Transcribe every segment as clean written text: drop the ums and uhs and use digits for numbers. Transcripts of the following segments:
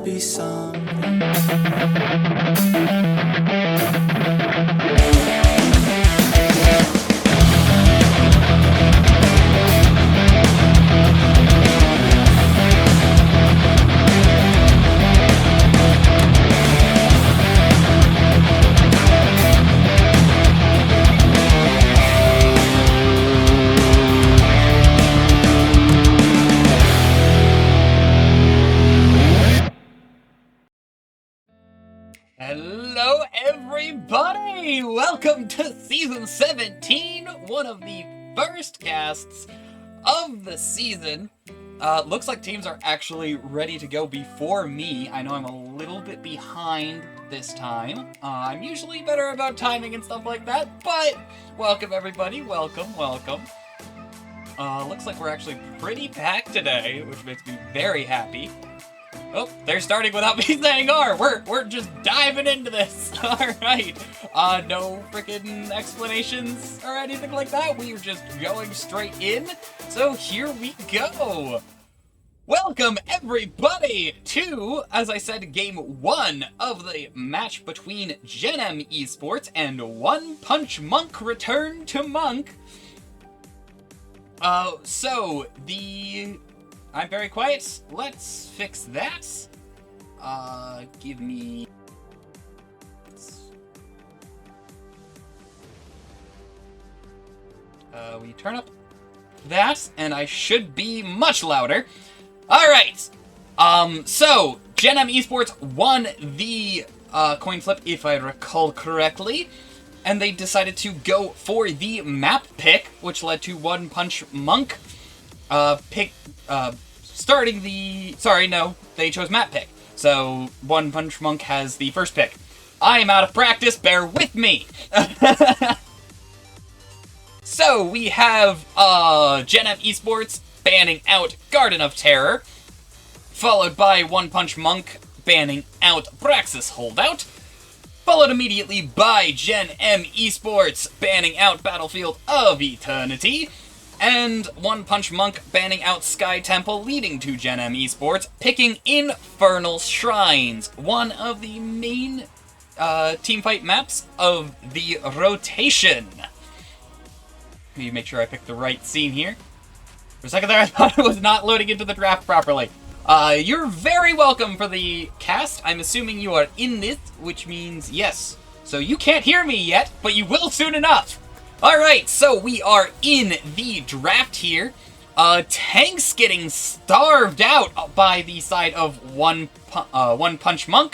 Be some. Hello everybody! Welcome to Season 17, one of the first casts of the season. Looks like teams are actually ready to go before me. I know I'm a little bit behind this time. I'm usually better about timing and stuff like that, but welcome everybody, welcome. Looks like we're actually pretty packed today, which makes me very happy. Oh, they're starting without me saying R. We're just diving into this. All right. No freaking explanations or anything like that. We are just going straight in. So here we go. Welcome everybody to, as I said, game 1 of the match between Gen.M Esports and OnePunchMonk Return to Monk. I'm very quiet. Let's fix that. Give me... we turn up that, and I should be much louder. Alright. So, Gen.M Esports won the coin flip, if I recall correctly, and they decided to go for the map pick, which led to OnePunchMonk starting the... Sorry, no, they chose map pick. So, OnePunchMonk has the first pick. I am out of practice, bear with me! So, we have Gen.M Esports banning out Garden of Terror, followed by OnePunchMonk banning out Praxis Holdout, followed immediately by Gen.M Esports banning out Battlefield of Eternity, and OnePunchMonk banning out Sky Temple, leading to Gen.M Esports picking Infernal Shrines, one of the main teamfight maps of the rotation. Let me make sure I picked the right scene here. For a second there, I thought it was not loading into the draft properly. You're very welcome for the cast. I'm assuming you are in this, which means yes. So you can't hear me yet, but you will soon enough. Alright, so we are in the draft here. Tanks getting starved out by the side of OnePunchMonk.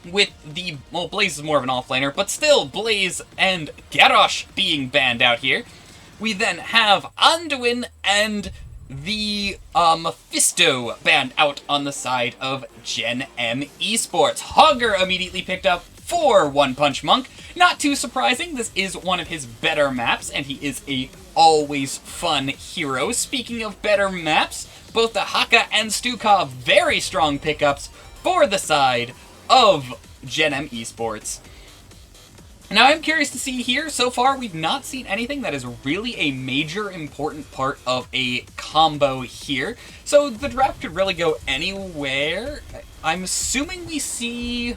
With the... Well, Blaze is more of an offlaner, but still, Blaze and Garrosh being banned out here. We then have Anduin and the Mephisto banned out on the side of Gen.M Esports. Hogger immediately picked up for OnePunchMonk. Not too surprising, this is one of his better maps, and he is a always fun hero. Speaking of better maps, both the Haka and Stukov very strong pickups for the side of Gen.M Esports. Now I'm curious to see here, so far we've not seen anything that is really a major important part of a combo here. So the draft could really go anywhere. I'm assuming we see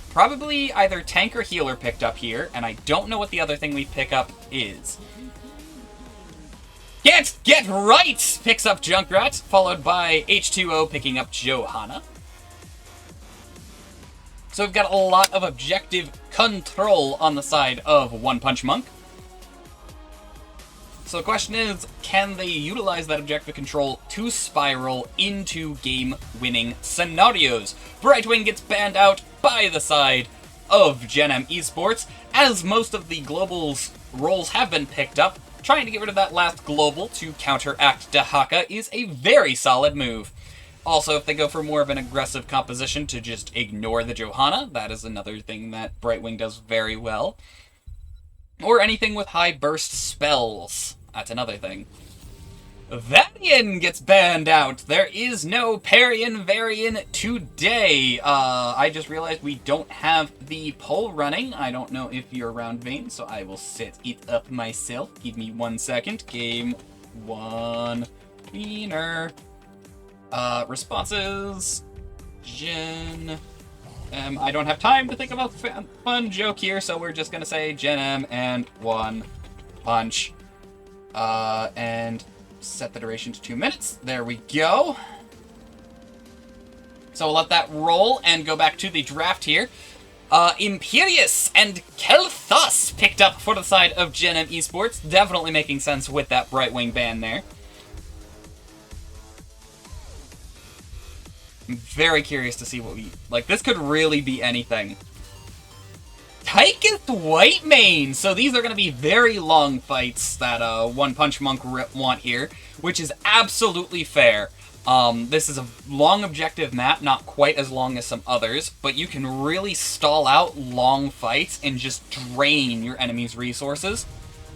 probably either tank or healer picked up here, and I don't know what the other thing we pick up is. Get right! Picks up Junkrat, followed by H2O picking up Johanna. So we've got a lot of objective control on the side of OnePunchMonk. So the question is, can they utilize that objective control to spiral into game-winning scenarios? Brightwing gets banned out by the side of Gen.M Esports, as most of the Global's roles have been picked up. Trying to get rid of that last Global to counteract Dahaka is a very solid move. Also, if they go for more of an aggressive composition to just ignore the Johanna, that is another thing that Brightwing does very well. Or anything with high burst spells. That's another thing. Varian gets banned out. There is no Parian Varian today. I just realized we don't have the poll running. I don't know if you're around Vane, so I will set it up myself. Give me 1 second. Game 1 winner. Responses. Gen... I don't have time to think of a fun joke here, so we're just gonna say Gen.M and One Punch. And set the duration to 2 minutes. There we go. So we'll let that roll and go back to the draft here. Imperius and Kel'Thas picked up for the side of Gen.M Esports. Definitely making sense with that Brightwing ban there. I'm very curious to see what we... Like, this could really be anything. Tychus Whitemane! So these are going to be very long fights that OnePunchMonk want here, which is absolutely fair. This is a long objective map, not quite as long as some others, but you can really stall out long fights and just drain your enemy's resources.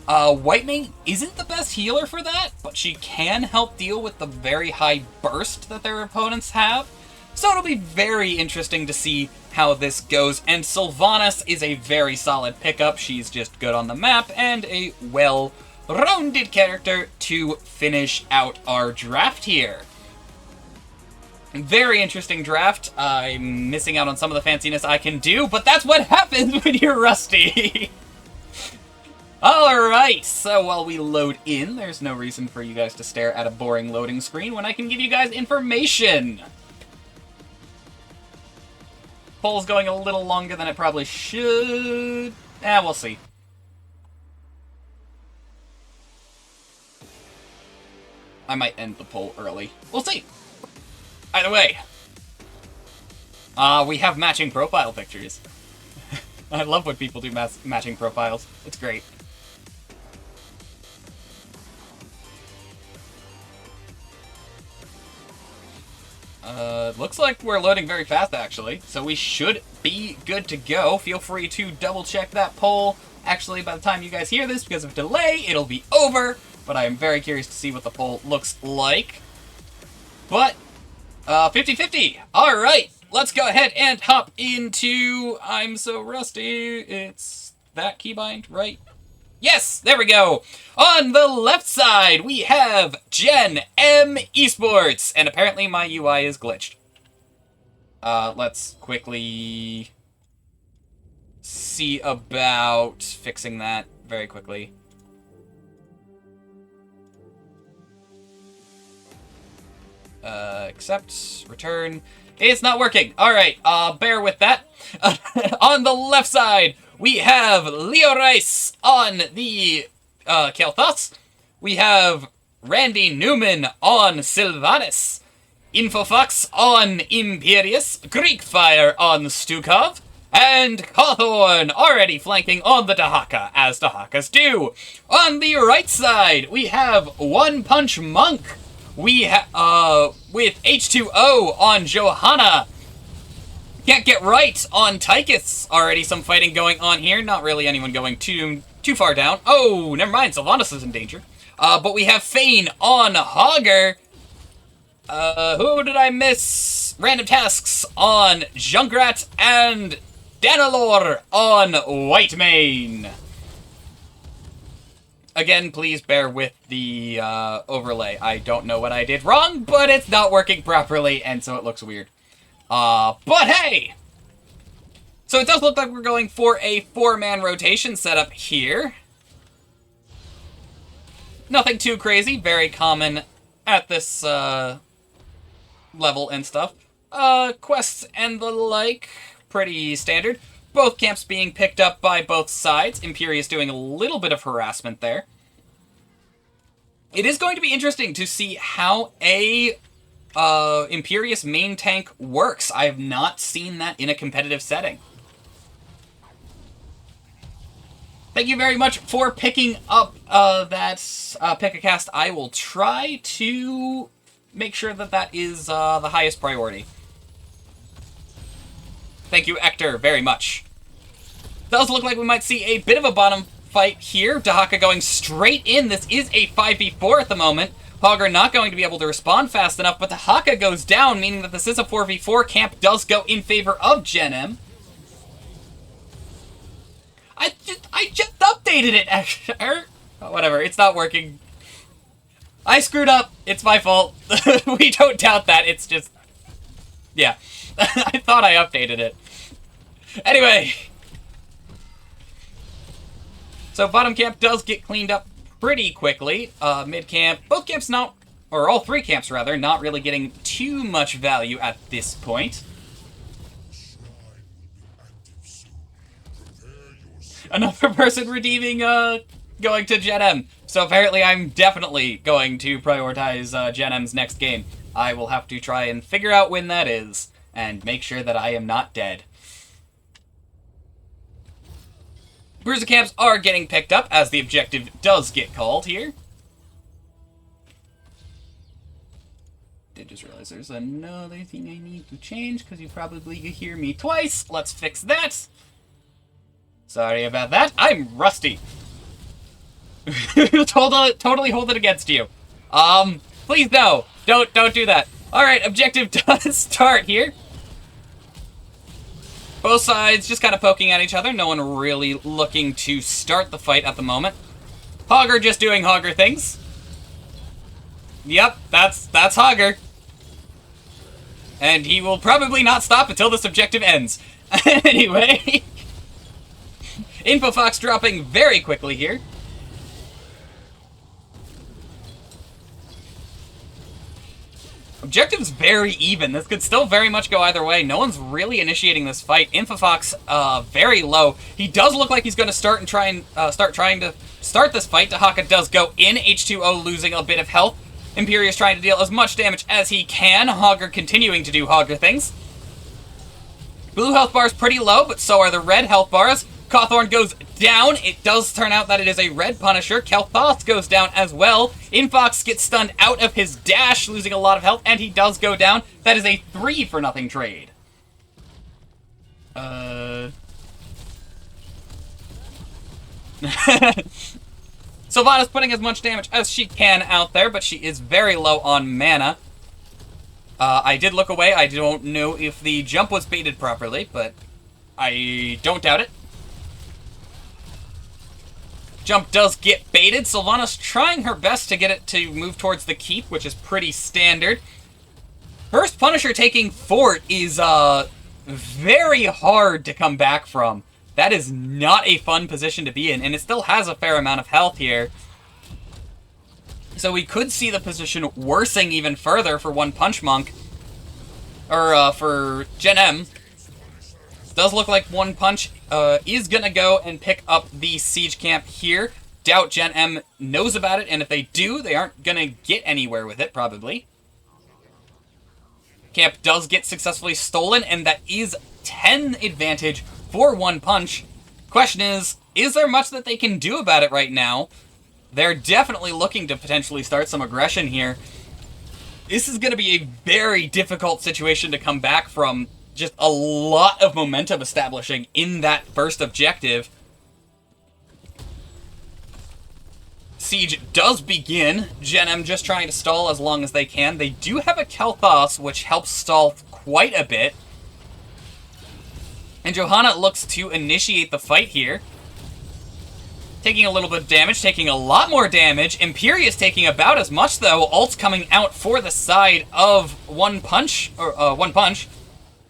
Whitemane isn't the best healer for that, but she can help deal with the very high burst that their opponents have. So it'll be very interesting to see how this goes, and Sylvanas is a very solid pickup. She's just good on the map and a well-rounded character to finish out our draft here. Very interesting draft. I'm missing out on some of the fanciness I can do, but that's what happens when you're rusty. Alright, so while we load in, there's no reason for you guys to stare at a boring loading screen when I can give you guys information. Poll's going a little longer than it probably should. We'll see. I might end the poll early. We'll see. Either way. We have matching profile pictures. I love when people do matching profiles. It's great. Looks like we're loading very fast, actually, so we should be good to go. Feel free to double-check that poll. Actually, by the time you guys hear this, because of delay, it'll be over, but I am very curious to see what the poll looks like. But, 50-50. Alright, let's go ahead and hop into... I'm so rusty. It's that keybind, right? Yes, there we go. On the left side, we have Gen.M Esports, and apparently my UI is glitched. Let's quickly see about fixing that very quickly. Accept, return. It's not working. Alright, bear with that. On the left side, we have Leo Rice on the Kel'Thas. We have Randy Newman on Sylvanas. Infofox on Imperius. Greekfire on Stukov. And Cawthorn already flanking on the Dahaka, as Dahakas do. On the right side, we have OnePunchMonk. We with H2O on Johanna. Can't get right on Tychus. Already some fighting going on here. Not really anyone going too far down. Oh, never mind. Sylvanas is in danger. But we have Fane on Hogger. Who did I miss? Random tasks on Junkrat and Danalor on Whitemane. Again, please bear with the overlay. I don't know what I did wrong, but it's not working properly, and so it looks weird. But hey! So it does look like we're going for a 4-man rotation setup here. Nothing too crazy, very common at this level and stuff. Quests and the like, pretty standard. Both camps being picked up by both sides. Imperius doing a little bit of harassment there. It is going to be interesting to see how a Imperius main tank works. I have not seen that in a competitive setting. Thank you very much for picking up that pick-a-cast. I will try to make sure that that is the highest priority. Thank you, Ector, very much. Does look like we might see a bit of a bottom fight here. Dahaka going straight in. This is a 5v4 at the moment. Hogger not going to be able to respond fast enough, but Dahaka goes down, meaning that this is a 4v4. Camp does go in favor of Gen.M. I just updated it, actually. Oh, whatever, it's not working. I screwed up. It's my fault. We don't doubt that. It's just... yeah. I thought I updated it. Anyway. So bottom camp does get cleaned up pretty quickly. Mid camp, both camps not, or all three camps rather, not really getting too much value at this point. Another person redeeming, going to Gen.M. So apparently I'm definitely going to prioritize Gen.M's next game. I will have to try and figure out when that is, and make sure that I am not dead. Bruiser camps are getting picked up as the objective does get called here. Did just realize there's another thing I need to change because you probably hear me twice. Let's fix that. Sorry about that. I'm rusty. Totally hold it against you. Please no. Don't do that. Alright, objective does start here. Both sides just kind of poking at each other. No one really looking to start the fight at the moment. Hogger just doing Hogger things. Yep, that's Hogger. And he will probably not stop until this objective ends. Anyway. InfoFox dropping very quickly here. Objective's very even. This could still very much go either way. No one's really initiating this fight. InfoFox, very low. He does look like he's going to start trying to start this fight. Dahaka does go in. H2O losing a bit of health. Imperius trying to deal as much damage as he can. Hogger continuing to do Hogger things. Blue health bar is pretty low, but so are the red health bars. Cawthorn goes down. It does turn out that it is a red Punisher. Kel'Thas goes down as well. Infox gets stunned out of his dash, losing a lot of health, and he does go down. That is a 3-for-0 trade. Sylvana's putting as much damage as she can out there, but she is very low on mana. I did look away. I don't know if the jump was baited properly, but I don't doubt it. Jump does get baited. Sylvana's trying her best to get it to move towards the keep, which is pretty standard. First Punisher taking Fort is very hard to come back from. That is not a fun position to be in, and it still has a fair amount of health here. So we could see the position worsening even further for OnePunchMonk, or for Gen.M. Does look like One Punch is gonna go and pick up the siege camp here. Doubt Gen.M knows about it, and if they do, they aren't gonna get anywhere with it, probably. Camp does get successfully stolen, and that is 10 advantage for One Punch. Question is there much that they can do about it right now? They're definitely looking to potentially start some aggression here. This is gonna be a very difficult situation to come back from. Just a lot of momentum establishing in that first objective. Siege does begin. Gen.M just trying to stall as long as they can. They do have a Kel'Thas, which helps stall quite a bit. And Johanna looks to initiate the fight here. Taking a little bit of damage, taking a lot more damage. Imperius taking about as much, though. Ult's coming out for the side of One Punch.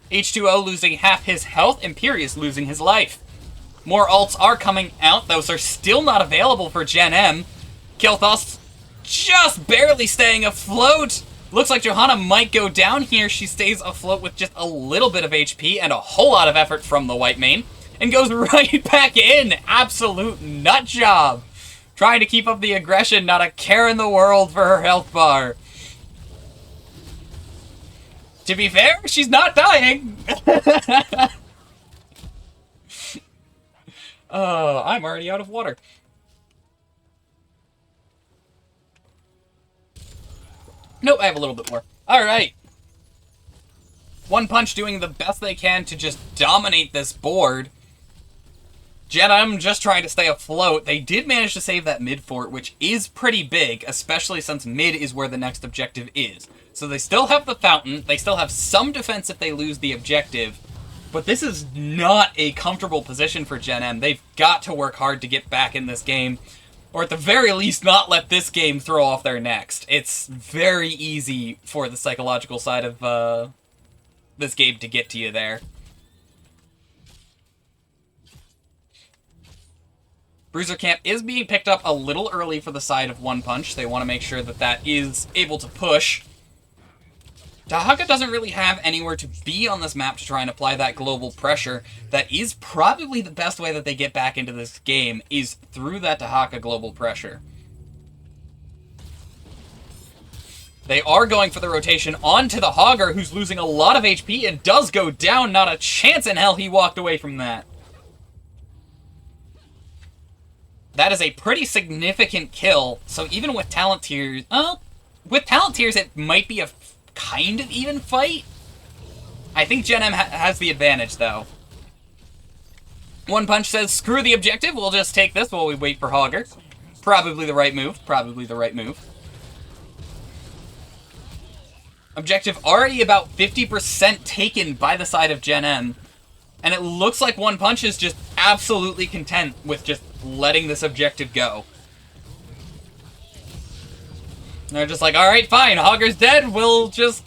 H2O losing half his health, Imperius losing his life. More ults are coming out. Those are still not available for Gen.M. Kel'Thas just barely staying afloat. Looks like Johanna might go down here. She stays afloat with just a little bit of HP and a whole lot of effort from the white main. And goes right back in. Absolute nut job. Trying to keep up the aggression, not a care in the world for her health bar. To be fair, she's not dying. I'm already out of water. Nope, I have a little bit more. Alright. One Punch doing the best they can to just dominate this board. Gen.M just trying to stay afloat. They did manage to save that mid fort, which is pretty big, especially since mid is where the next objective is. So they still have the fountain, they still have some defense if they lose the objective, but this is not a comfortable position for Gen.M. They've got to work hard to get back in this game, or at the very least not let this game throw off their next. It's very easy for the psychological side of this game to get to you there. Bruiser Camp is being picked up a little early for the side of One Punch. They want to make sure that that is able to push. Dahaka doesn't really have anywhere to be on this map to try and apply that global pressure. That is probably the best way that they get back into this game, is through that Dahaka global pressure. They are going for the rotation onto the Hogger, who's losing a lot of HP and does go down. Not a chance in hell he walked away from that. That is a pretty significant kill. So even with talent tiers... with talent tiers, it might be a kind of even fight. I think Gen.M has the advantage, though. One Punch says, screw the objective, we'll just take this while we wait for Hogger. Probably the right move. Probably the right move. Objective already about 50% taken by the side of Gen.M. And it looks like One Punch is just absolutely content with just letting this objective go. They're just like, alright, fine, Hogger's dead, we'll just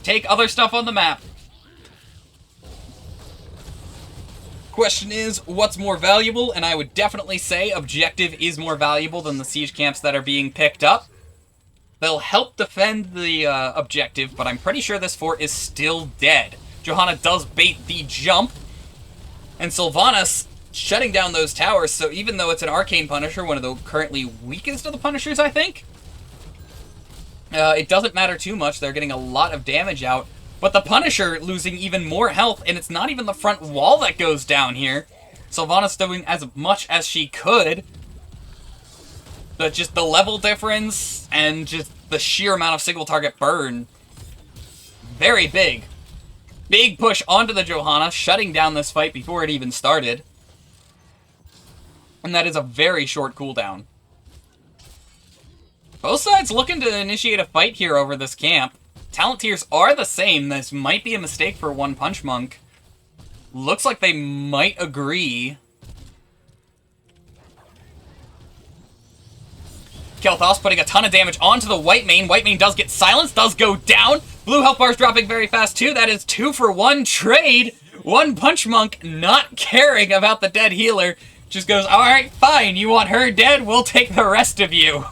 take other stuff on the map. Question is, what's more valuable? And I would definitely say objective is more valuable than the siege camps that are being picked up. They'll help defend the objective, but I'm pretty sure this fort is still dead. Johanna does bait the jump, and Sylvanas shutting down those towers, so even though it's an Arcane Punisher, one of the currently weakest of the Punishers, I think, it doesn't matter too much. They're getting a lot of damage out, but the Punisher losing even more health, and it's not even the front wall that goes down here. Sylvanas doing as much as she could, but just the level difference and just the sheer amount of single target burn, very big. Big push onto the Johanna, shutting down this fight before it even started. And that is a very short cooldown. Both sides looking to initiate a fight here over this camp. Talent tiers are the same. This might be a mistake for OnePunchMonk. Looks like they might agree. Kel'Thas putting a ton of damage onto the White Mane. White Mane does get silenced, does go down. Blue health bar's dropping very fast too. That is 2-for-1 trade. OnePunchMonk not caring about the dead healer. Just goes, alright, fine, you want her dead? We'll take the rest of you.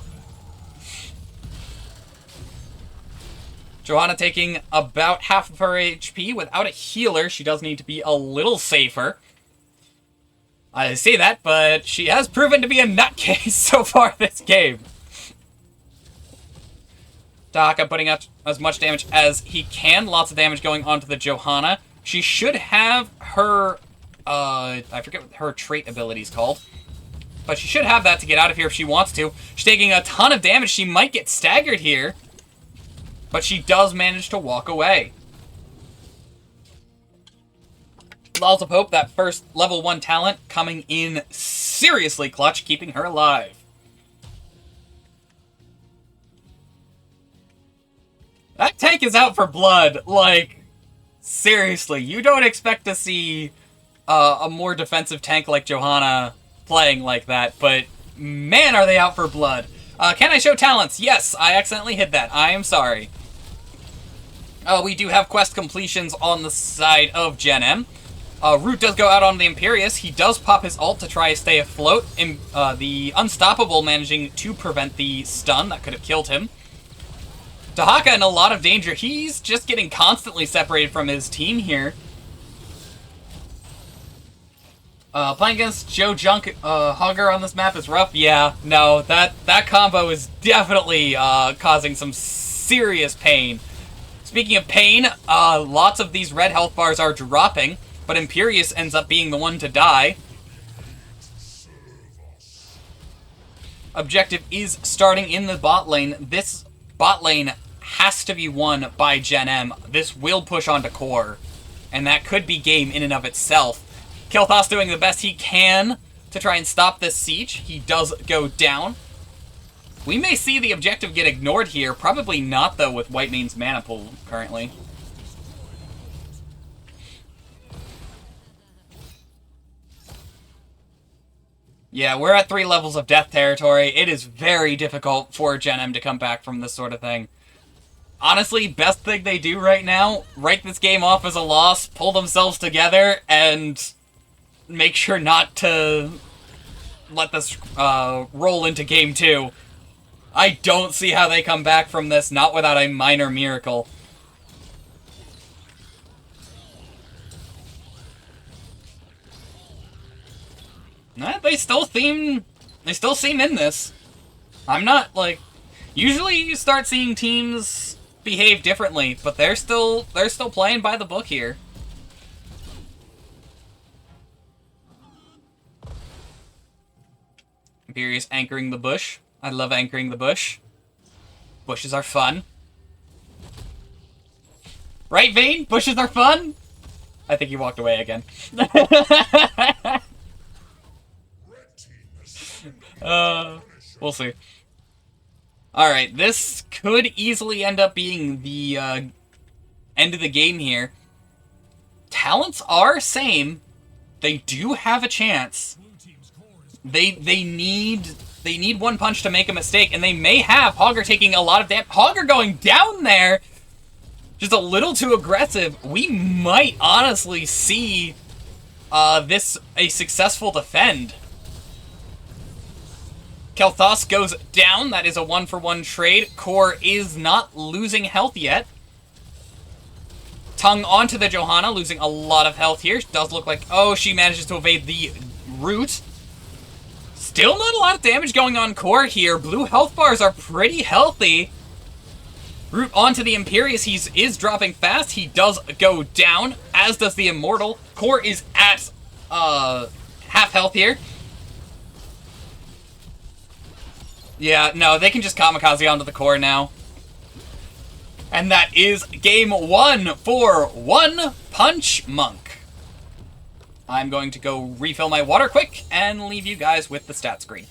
Johanna taking about half of her HP without a healer. She does need to be a little safer. I say that, but she has proven to be a nutcase so far this game. Dahaka putting out as much damage as he can. Lots of damage going onto the Johanna. She should have her, I forget what her trait ability is called. But she should have that to get out of here if she wants to. She's taking a ton of damage. She might get staggered here. But she does manage to walk away. Laws of Hope, that first level 1 talent, coming in seriously clutch, keeping her alive. That tank is out for blood. Like, seriously, you don't expect to see a more defensive tank like Johanna playing like that, but man, are they out for blood. Can I show talents? Yes, I accidentally hit that. I am sorry. We do have quest completions on the side of Gen.M. Root does go out on the Imperius. He does pop his ult to try to stay afloat. The Unstoppable managing to prevent the stun that could have killed him. Dahaka in a lot of danger. He's just getting constantly separated from his team here. Playing against Joe Junk Hogger on this map is rough. Yeah, no, that combo is definitely causing some serious pain. Speaking of pain, lots of these red health bars are dropping, but Imperius ends up being the one to die. Objective is starting in the bot lane. This bot lane has to be won by Gen.M. This will push onto core, and that could be game in and of itself. Kel'Thas doing the best he can to try and stop this siege. He does go down. We may see the objective get ignored here. Probably not, though, with White Mane's mana pool currently. Yeah, we're at 3 levels of death territory. It is very difficult for Gen.M to come back from this sort of thing. honestly, best thing they do right now, write this game off as a loss, pull themselves together, and make sure not to let this roll into game 2. I don't see how they come back from this, not without a minor miracle. They still seem in this. I'm not, like... Usually you start seeing teams behave differently, but they're still playing by the book here. Imperius anchoring the bush. I love anchoring the bush. Bushes are fun. Right, Vayne? Bushes are fun? I think he walked away again. We'll see. Alright, this could easily end up being the end of the game here. Talents are same. They do have a chance. They need one punch to make a mistake, and they may have. Hogger taking a lot of damage. Hogger going down there! Just a little too aggressive. We might honestly see this a successful defend. Kel'Thas goes down. That is a 1-for-1 trade. Core is not losing health yet. Tongue onto the Johanna, losing a lot of health here. Does look like, oh, she manages to evade the root. Still not a lot of damage going on Core here. Blue health bars are pretty healthy. Root onto the Imperius. He is dropping fast. He does go down, as does the Immortal. Core is at half health here. Yeah, no, they can just kamikaze onto the Core now. And that is game 1 for OnePunchMonk. I'm going to go refill my water quick and leave you guys with the stat screen.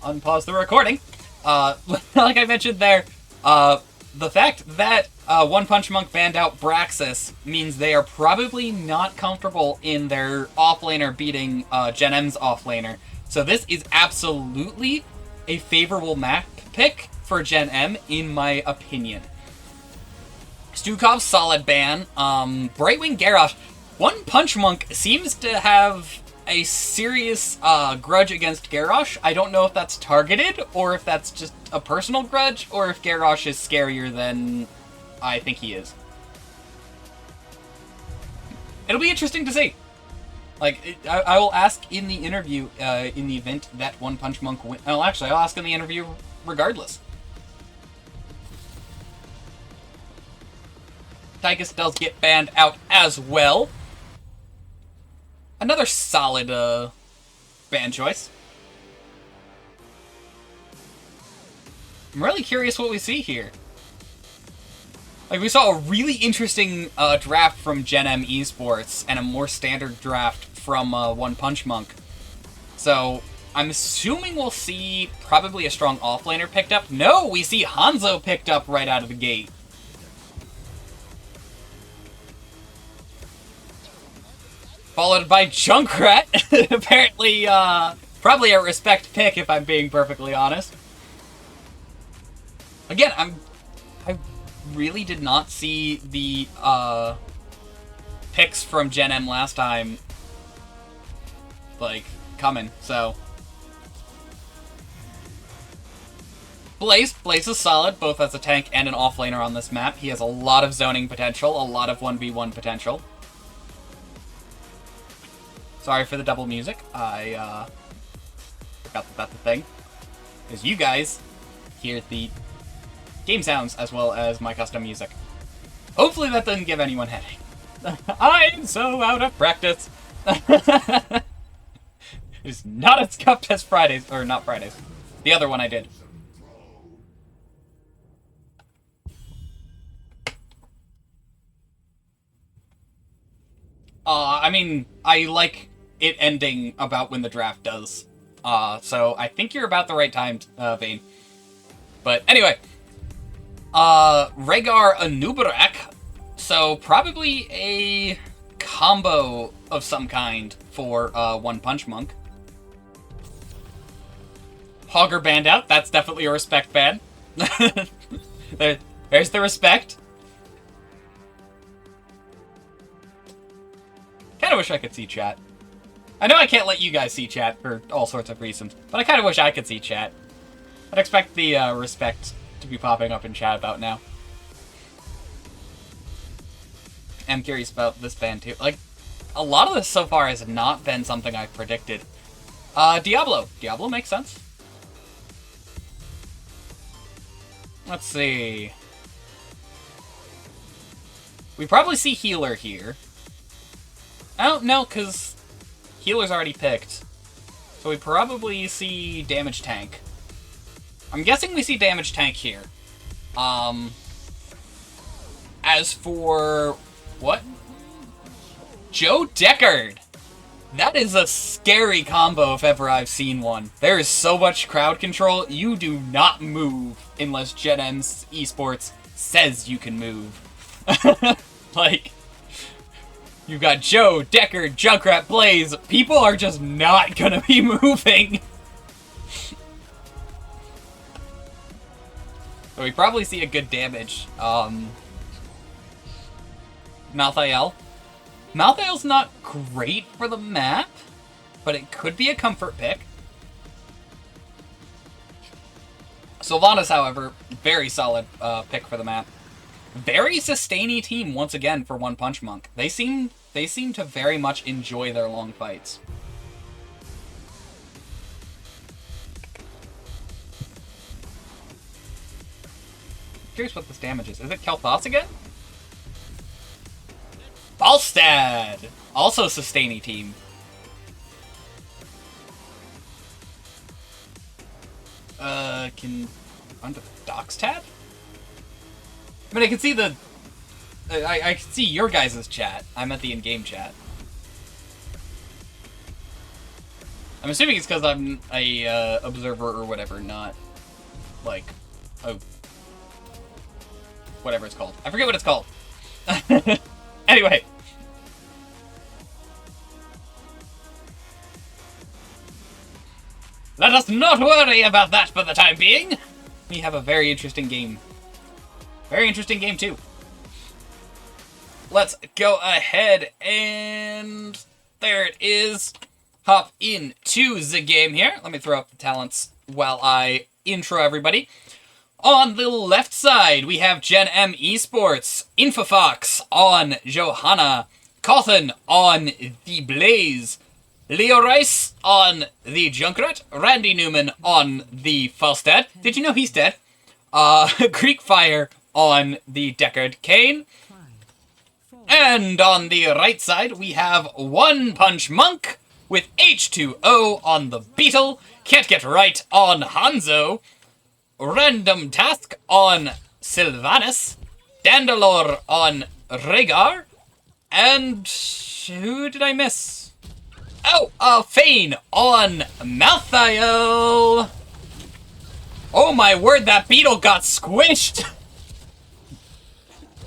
Unpause the recording. Like I mentioned there, the fact that OnePunchMonk banned out Braxis means they are probably not comfortable in their offlaner beating Gen.M's offlaner. So this is absolutely a favorable map pick for Gen.M, in my opinion. Stukov's solid ban. Brightwing Garrosh. OnePunchMonk seems to have a serious grudge against Garrosh. I don't know if that's targeted, or if that's just a personal grudge, or if Garrosh is scarier than I think he is. It'll be interesting to see. Like, I will ask in the interview, in the event that OnePunchMonk win. Well, actually, I'll ask in the interview regardless. Tychus does get banned out as well. Another solid ban choice. I'm really curious what we see here. Like, we saw a really interesting draft from Gen.M Esports and a more standard draft from OnePunchMonk. So, I'm assuming we'll see probably a strong offlaner picked up. No, we see Hanzo picked up right out of the gate. Followed by Junkrat. Apparently, probably a respect pick, if I'm being perfectly honest. Again, I really did not see the picks from Gen.M last time, like, coming, so. Blaze is solid, both as a tank and an offlaner on this map. He has a lot of zoning potential, a lot of 1v1 potential. Sorry for the double music. I forgot that that's the thing. Because you guys hear the game sounds as well as my custom music. Hopefully that doesn't give anyone headache. I'm so out of practice. It's not as scuffed as Fridays, or not Fridays. The other one I did. I mean, I like it ending about when the draft does. So I think you're about the right time, Vayne. But anyway, Rhaegar Anub'arak. So probably a combo of some kind for OnePunchMonk. Hogger banned out. That's definitely a respect ban. There's the respect. Kinda wish I could see chat. I know I can't let you guys see chat for all sorts of reasons, but I kinda wish I could see chat. I'd expect the respect to be popping up in chat about now. I'm curious about this ban too. Like, a lot of this so far has not been something I've predicted. Diablo. Diablo makes sense. Let's see. We probably see healer here. Oh, no, because healer's already picked. So we probably see damage tank. I'm guessing we see damage tank here. As for... what? Joe Deckard! That is a scary combo if ever I've seen one. There is so much crowd control, you do not move unless Gen.M Esports says you can move. Like, you've got Joe, Deckard, Junkrat, Blaze. People are just not gonna be moving. So we probably see a good damage. Malthael. Malthael's not great for the map, but it could be a comfort pick. Sylvanas, however, very solid pick for the map. Very sustainy team once again for OnePunchMonk. They seem to very much enjoy their long fights. Curious what this damage is. Is it Kel'Thas again? Falstad! Also sustainy team. Can... under the docs tab? I mean, I can see the... I can see your guys' chat. I'm at the in-game chat. I'm assuming it's because I'm a observer or whatever, not, like, a... whatever it's called. I forget what it's called. Anyway. Let us not worry about that for the time being. We have a very interesting game. Very interesting game, too. Let's go ahead and... there it is. Hop into the game here. Let me throw up the talents while I intro everybody. On the left side, we have Gen.M Esports, Infofox on Johanna, Cawthon on the Blaze, Leo Rice on the Junkrat, Randy Newman on the Falstad. Did you know he's dead? Greekfire on the Deckard Kane. And on the right side, we have OnePunchMonk with H2O on the Beetle, Can't Get Right on Hanzo, Random Task on Sylvanas, Dandalore on Rhaegar, and who did I miss? Oh, Fane on Malthael. Oh my word, that beetle got squished.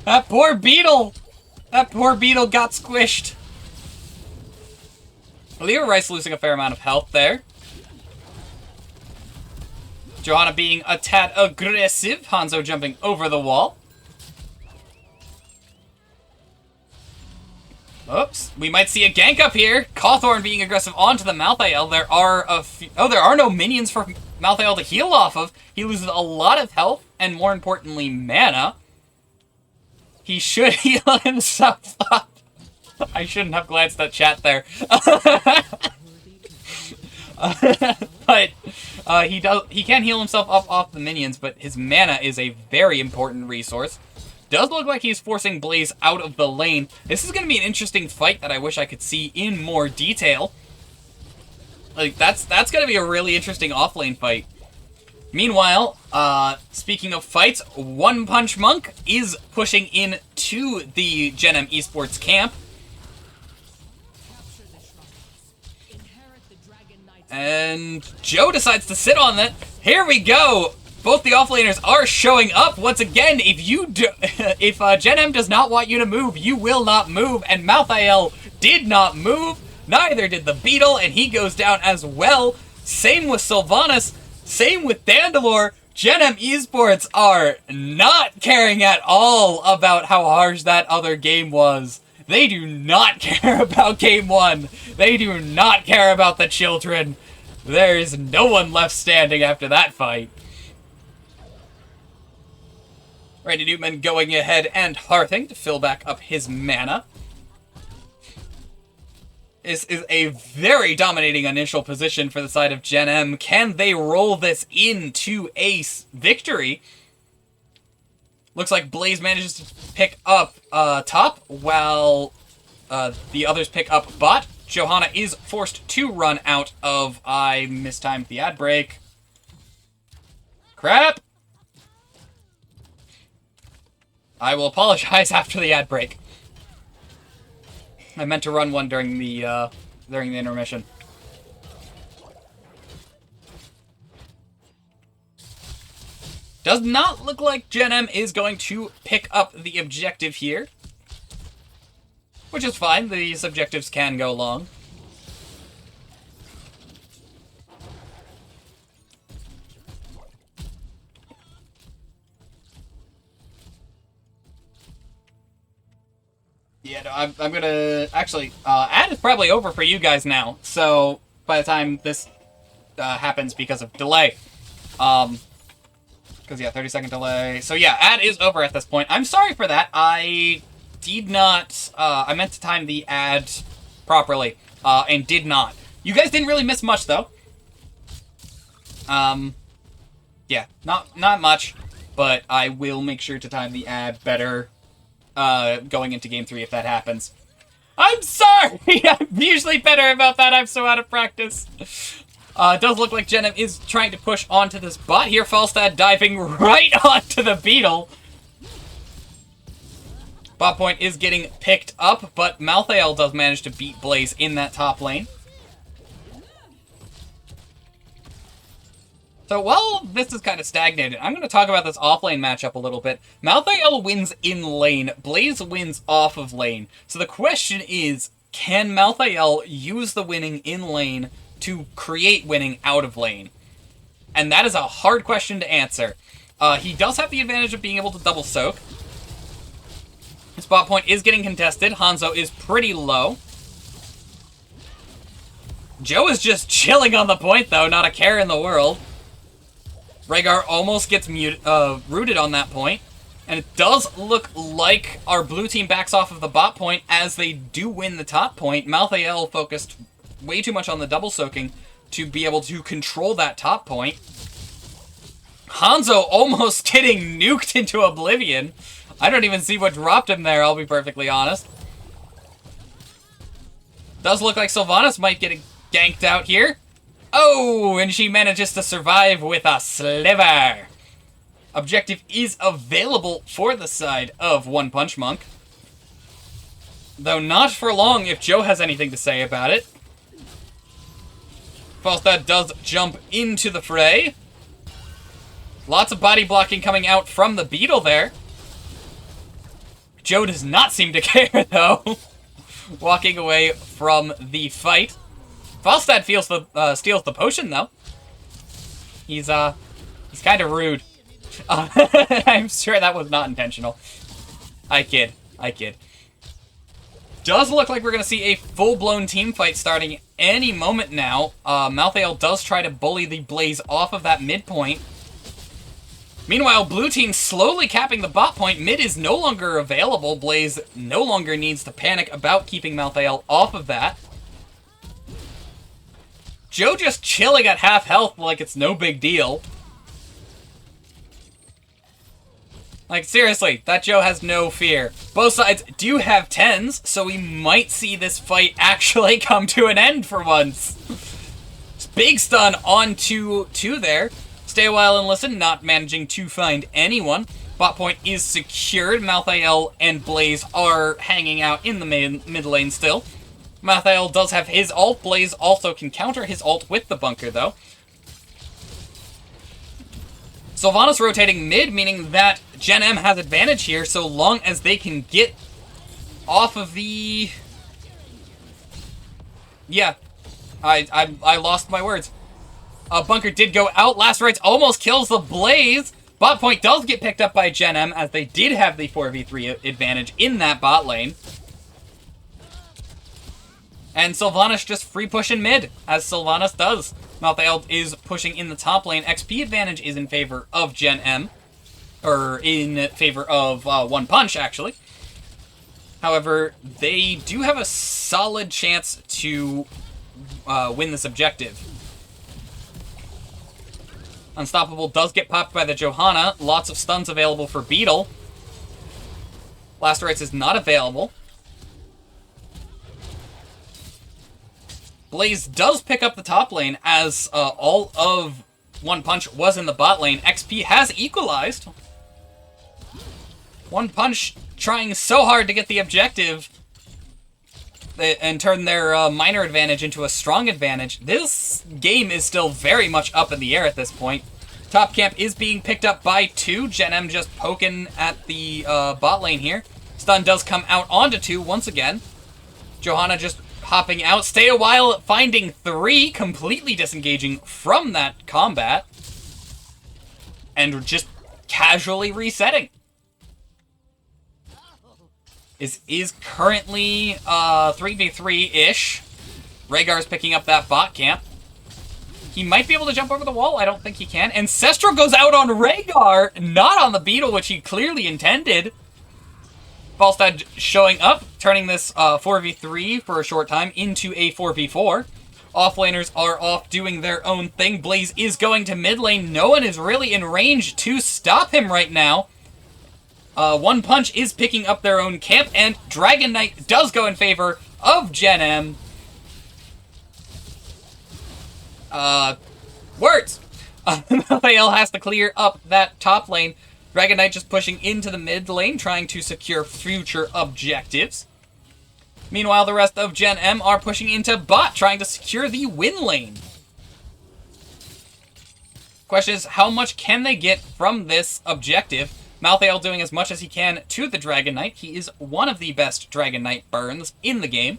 That poor beetle. That poor beetle got squished. Leo Rice losing a fair amount of health there. Johanna being a tad aggressive. Hanzo jumping over the wall. Oops. We might see a gank up here. Cawthorn being aggressive onto the Malthael. There are a few... oh, there are no minions for Malthael to heal off of. He loses a lot of health and, more importantly, mana. He should heal himself up. I shouldn't have glanced at chat there. But he can heal himself up off the minions, but his mana is a very important resource. Does look like he's forcing Blaze out of the lane. This is going to be an interesting fight that I wish I could see in more detail. Like, that's going to be a really interesting offlane fight. Meanwhile, speaking of fights, OnePunchMonk is pushing in to the Gen.M Esports camp. And Joe decides to sit on it. Here we go! Both the offlaners are showing up once again. If Gen.M does not want you to move, you will not move. And Malthael did not move. Neither did the Beetle, and he goes down as well. Same with Sylvanas. Same with Dandalore. Gen.M Esports are not caring at all about how harsh that other game was. They do not care about Game 1. They do not care about the children. There is no one left standing after that fight. Randy Newman going ahead and hearthing to fill back up his mana. This is a very dominating initial position for the side of Gen.M. Can they roll this into a victory? Looks like Blaze manages to pick up top, while the others pick up bot. Johanna is forced to run out of... I mistimed the ad break. Crap! I will apologize after the ad break. I meant to run one during the intermission. Does not look like Gen.M is going to pick up the objective here. Which is fine, these objectives can go long. Yeah, no, I'm gonna... Actually, ad is probably over for you guys now. So, by the time this happens because of delay. Because, yeah, 30-second delay. So, yeah, ad is over at this point. I'm sorry for that. I did not... I meant to time the ad properly, and did not. You guys didn't really miss much, though. Yeah, not much, but I will make sure to time the ad better going into Game 3 if that happens. I'm sorry! I'm usually better about that. I'm so out of practice. It does look like Gen.M is trying to push onto this bot here. Falstad diving right onto the Beetle. Bot point is getting picked up, but Malthael does manage to beat Blaze in that top lane. So while this is kind of stagnated, I'm going to talk about this off-lane matchup a little bit. Malthael wins in lane, Blaze wins off of lane. So the question is, can Malthael use the winning in lane to create winning out of lane? And that is a hard question to answer. He does have the advantage of being able to double soak. His bot point is getting contested. Hanzo is pretty low. Joe is just chilling on the point, though, not a care in the world. Rhaegar almost gets rooted on that point. And it does look like our blue team backs off of the bot point as they do win the top point. Malthael focused way too much on the double soaking to be able to control that top point. Hanzo almost getting nuked into oblivion. I don't even see what dropped him there, I'll be perfectly honest. Does look like Sylvanas might get ganked out here. Oh, and she manages to survive with a sliver. Objective is available for the side of OnePunchMonk. Though not for long if Joe has anything to say about it. Falstad does jump into the fray. Lots of body blocking coming out from the Beetle there. Joe does not seem to care, though. Walking away from the fight. Falstad steals the potion, though. He's kind of rude. I'm sure that was not intentional. I kid. Does look like we're going to see a full-blown team fight starting any moment now. Malthael does try to bully the Blaze off of that midpoint. Meanwhile, blue team slowly capping the bot point. Mid is no longer available. Blaze no longer needs to panic about keeping Malthael off of that. Joe just chilling at half health like it's no big deal. Like, seriously, that Joe has no fear. Both sides do have 10s, so we might see this fight actually come to an end for once. Big stun onto 2 there. Stay a while and listen, not managing to find anyone. Bot point is secured. Malthael and Blaze are hanging out in the mid lane still. Malthael does have his ult. Blaze also can counter his ult with the bunker, though. Sylvanas rotating mid, meaning that Gen.M has advantage here so long as they can get off of the... Yeah, I lost my words. Bunker did go out. Last rites almost kills the Blaze. Bot point does get picked up by Gen.M as they did have the 4v3 advantage in that bot lane. And Sylvanas just free pushing mid, as Sylvanas does. Malthael is pushing in the top lane. XP advantage is in favor of Gen.M. Or in favor of One Punch, actually. However, they do have a solid chance to win this objective. Unstoppable does get popped by the Johanna. Lots of stuns available for Beetle. Last Rites is not available. Blaze does pick up the top lane as all of One Punch was in the bot lane. XP has equalized. One Punch trying so hard to get the objective and turn their minor advantage into a strong advantage. This game is still very much up in the air at this point. Top camp is being picked up by 2. Gen.M just poking at the bot lane here. Stun does come out onto 2 once again. Johanna just hopping out. Stay a while, finding 3, completely disengaging from that combat. And just casually resetting. Is currently 3v3-ish. Rhaegar's picking up that bot camp. He might be able to jump over the wall. I don't think he can. Ancestral goes out on Rhaegar, not on the Beetle, which he clearly intended. Falstad showing up, turning this 4v3 for a short time into a 4v4. Offlaners are off doing their own thing. Blaze is going to mid lane. No one is really in range to stop him right now. One Punch is picking up their own camp, and Dragon Knight does go in favor of Gen.M. Words! Malthael has to clear up that top lane. Dragon Knight just pushing into the mid lane, trying to secure future objectives. Meanwhile, the rest of Gen.M are pushing into bot, trying to secure the win lane. Question is, how much can they get from this objective? Malthael doing as much as he can to the Dragon Knight. He is one of the best Dragon Knight burns in the game.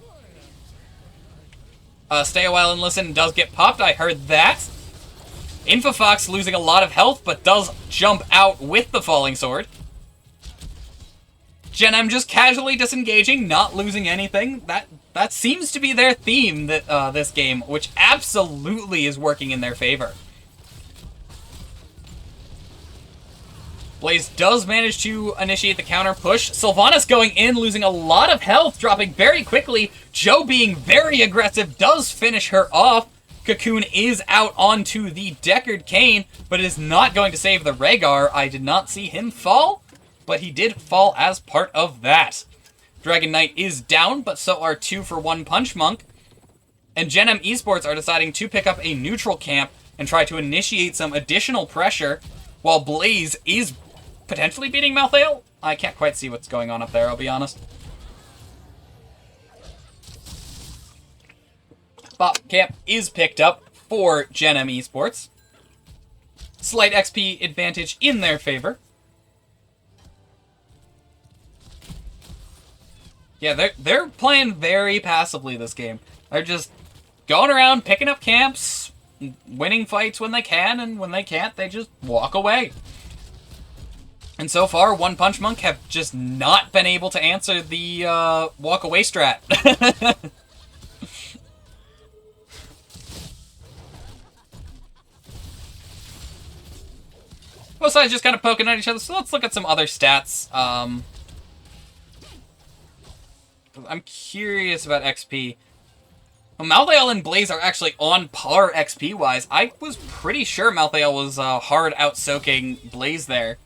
Stay a while and listen does get popped. I heard that. Infofox losing a lot of health, but does jump out with the Falling Sword. Gen.M just casually disengaging, not losing anything. That seems to be their theme this game, which absolutely is working in their favor. Blaze does manage to initiate the counter push. Sylvanas going in, losing a lot of health, dropping very quickly. Joe being very aggressive does finish her off. Cocoon is out onto the Deckard Cain, but is not going to save the Rhaegar. I did not see him fall, but he did fall as part of that. Dragon Knight is down, but so are 2 for OnePunchMonk. And Gen.M Esports are deciding to pick up a neutral camp and try to initiate some additional pressure, while Blaze is potentially beating Malthael? I can't quite see what's going on up there, I'll be honest. Bot camp is picked up for Gen.M Esports. Slight XP advantage in their favor. Yeah, they're playing very passively this game. They're just going around, picking up camps, winning fights when they can, and when they can't, they just walk away. And so far, OnePunchMonk have just not been able to answer the walk-away strat. Both sides just kind of poking at each other, so let's look at some other stats. I'm curious about XP. Well, Malthael and Blaze are actually on par XP-wise. I was pretty sure Malthael was hard out-soaking Blaze there.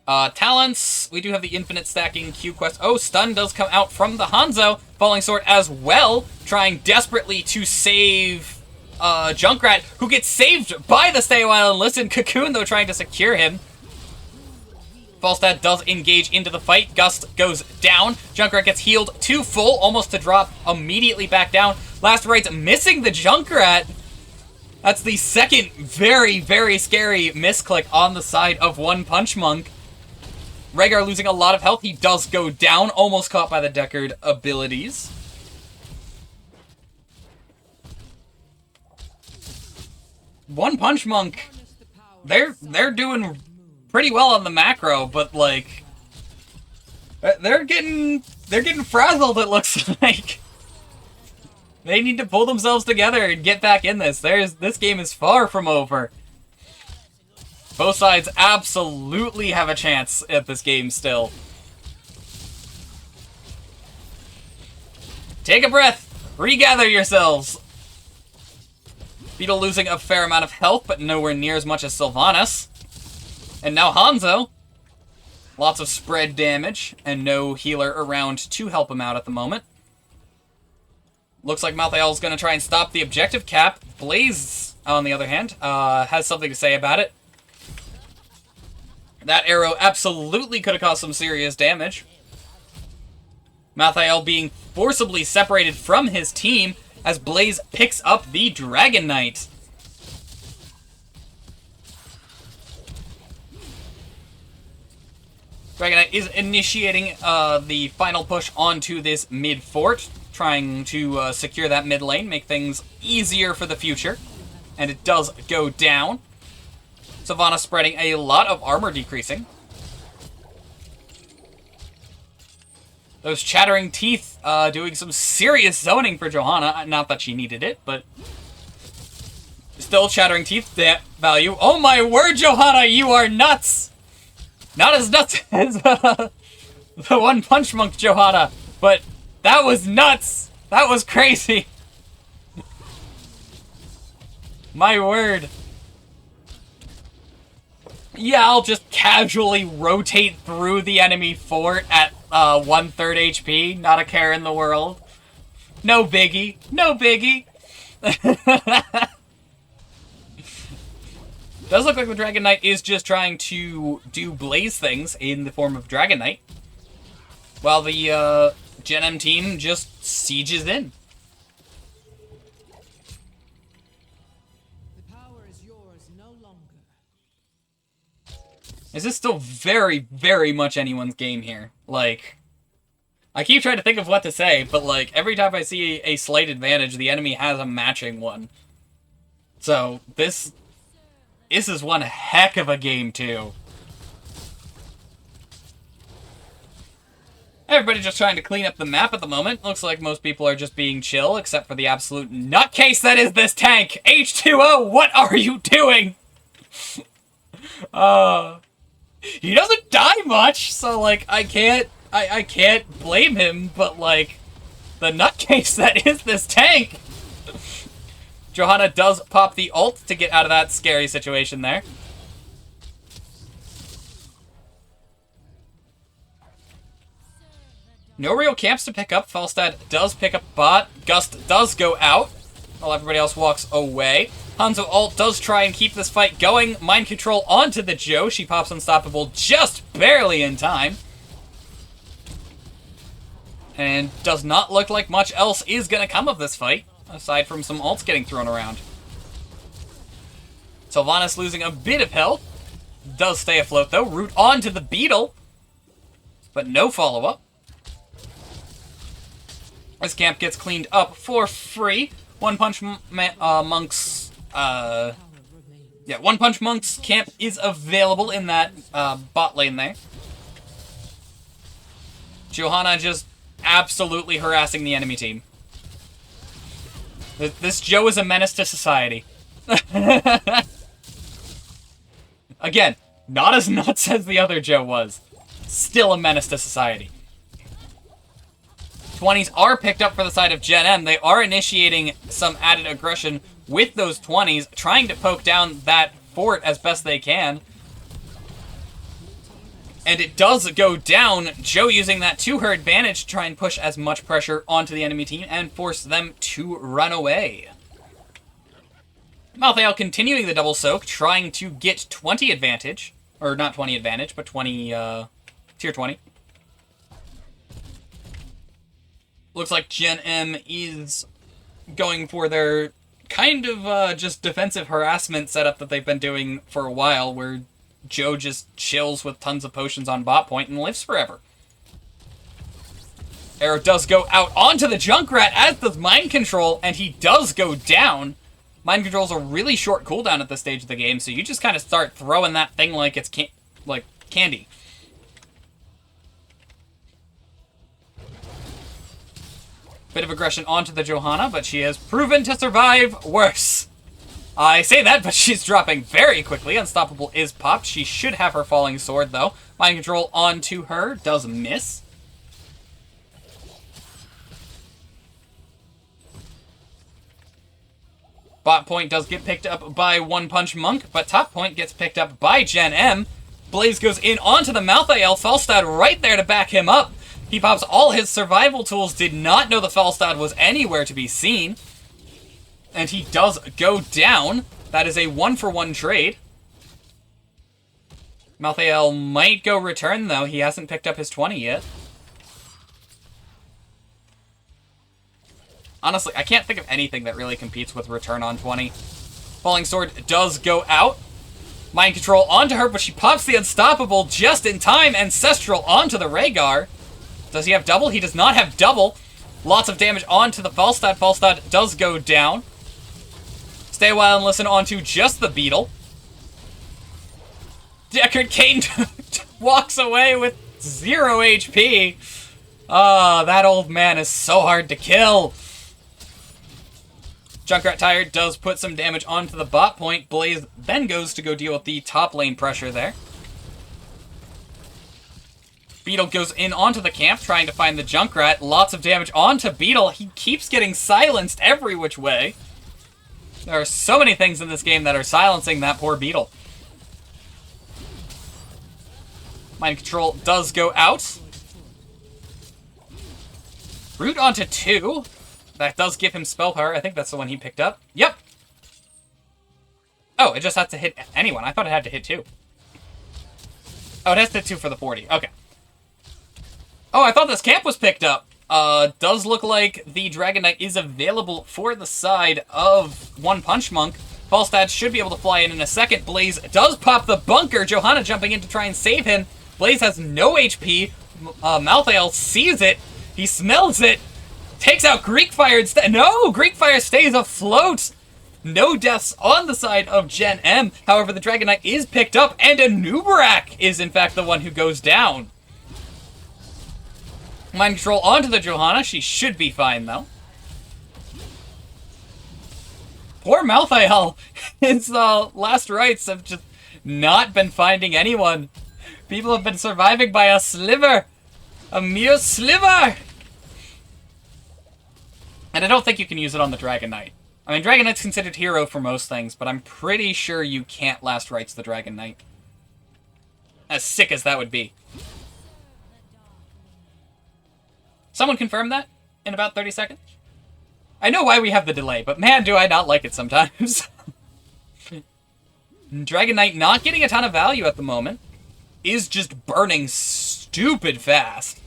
Talents, we do have the infinite stacking Q quest. Oh, stun does come out from the Hanzo. Falling Sword as well, trying desperately to save Junkrat, who gets saved by the Stay a While and Listen. Cocoon, though, trying to secure him. Falstad does engage into the fight. Gust goes down. Junkrat gets healed to full, almost to drop immediately back down. Last Right's missing the Junkrat. That's the second very, very scary misclick on the side of OnePunchMonk. Rhaegar losing a lot of health. He does go down, almost caught by the Deckard abilities. OnePunchMonk, they're doing pretty well on the macro, but like they're getting frazzled, it looks like. They need to pull themselves together and get back in this. This game is far from over. Both sides absolutely have a chance at this game still. Take a breath. Regather yourselves. Beetle losing a fair amount of health, but nowhere near as much as Sylvanas. And now Hanzo. Lots of spread damage, and no healer around to help him out at the moment. Looks like Malthael's going to try and stop the objective cap. Blaze, on the other hand, has something to say about it. That arrow absolutely could have caused some serious damage. Malthael being forcibly separated from his team as Blaze picks up the Dragon Knight. Dragon Knight is initiating the final push onto this mid fort, trying to secure that mid lane, make things easier for the future. And it does go down. Sylvanas spreading a lot of armor decreasing. Those chattering teeth doing some serious zoning for Johanna. Not that she needed it, but still chattering teeth value. Oh my word, Johanna, you are nuts! Not as nuts as the OnePunchMonk Johanna, but that was nuts! That was crazy! My word. Yeah, I'll just casually rotate through the enemy fort at 1/3 HP. Not a care in the world. No biggie. No biggie. Does look like the Dragon Knight is just trying to do Blaze things in the form of Dragon Knight, while the Gen.M team just sieges in. The power is yours no longer. This is still very, very much anyone's game here. Like, I keep trying to think of what to say, but like, every time I see a slight advantage, the enemy has a matching one. So, this is one heck of a game, too. Everybody just trying to clean up the map at the moment. Looks like most people are just being chill, except for the absolute nutcase that is this tank! H2O, what are you doing? He doesn't die much, so, like, I can't blame him, but, like, the nutcase that is this tank! Johanna does pop the ult to get out of that scary situation there. No real camps to pick up. Falstad does pick up bot. Gust does go out, while everybody else walks away. Hanzo ult does try and keep this fight going. Mind control onto the Joe. She pops unstoppable just barely in time. And does not look like much else is going to come of this fight, aside from some ults getting thrown around. Sylvanas losing a bit of health. Does stay afloat, though. Root onto the Beetle, but no follow-up. This camp gets cleaned up for free. OnePunchMonk's OnePunchMonk's camp is available in that bot lane there. Johanna just absolutely harassing the enemy team. This Joe is a menace to society. Again, not as nuts as the other Joe was. Still a menace to society. 20s are picked up for the side of Gen.M. They are initiating some added aggression with those 20s, trying to poke down that fort as best they can. And it does go down. Joe using that to her advantage to try and push as much pressure onto the enemy team and force them to run away. Malthael continuing the double soak, trying to get 20 advantage. Or not 20 advantage, but 20, tier 20. Looks like Gen.M is going for their kind of just defensive harassment setup that they've been doing for a while, where Joe just chills with tons of potions on bot point and lives forever. Arrow does go out onto the Junkrat, as does Mind Control, and he does go down. Mind Control's a really short cooldown at this stage of the game, so you just kind of start throwing that thing like it's like candy. Bit of aggression onto the Johanna, but she has proven to survive worse. I say that, but she's dropping very quickly. Unstoppable is popped. She should have her falling sword, though. Mind Control onto her does miss. Bot point does get picked up by OnePunchMonk, but top point gets picked up by Gen.M. Blaze goes in onto the Malthael. Falstad right there to back him up. He pops all his survival tools, did not know the Falstad was anywhere to be seen. And he does go down. That is a 1-for-1 trade. Malthael might go return, though. He hasn't picked up his 20 yet. Honestly, I can't think of anything that really competes with return on 20. Falling Sword does go out. Mind Control onto her, but she pops the Unstoppable just in time. Ancestral onto the Rhaegar. Does he have double? He does not have double. Lots of damage onto the Falstad. Falstad does go down. Stay a while and listen onto just the Beetle. Deckard Cain walks away with 0 HP. Ah, that old man is so hard to kill. Junkrat Tired does put some damage onto the bot point. Blaze then goes to go deal with the top lane pressure there. Beetle goes in onto the camp, trying to find the Junkrat. Lots of damage onto Beetle. He keeps getting silenced every which way. There are so many things in this game that are silencing that poor Beetle. Mind Control does go out. Root onto 2. That does give him spell power. I think that's the one he picked up. Yep. Oh, it just has to hit anyone. I thought it had to hit 2. Oh, it has to hit 2 for the 40. Okay. Oh, I thought this camp was picked up. Does look like the Dragon Knight is available for the side of OnePunchMonk. Falstad should be able to fly in a second. Blaze does pop the bunker. Johanna jumping in to try and save him. Blaze has no HP. Malthael sees it. He smells it. Takes out Greek Fire instead. No! Greek Fire stays afloat. No deaths on the side of Gen.M. However, the Dragon Knight is picked up, and a Nubarak is in fact the one who goes down. Mind Control onto the Johanna. She should be fine, though. Poor Malthael. His last rites have just not been finding anyone. People have been surviving by a sliver. A mere sliver! And I don't think you can use it on the Dragon Knight. I mean, Dragon Knight's considered hero for most things, but I'm pretty sure you can't last rites the Dragon Knight. As sick as that would be. Someone confirm that in about 30 seconds? I know why we have the delay, but man, do I not like it sometimes. Dragon Knight not getting a ton of value at the moment. Is just burning stupid fast.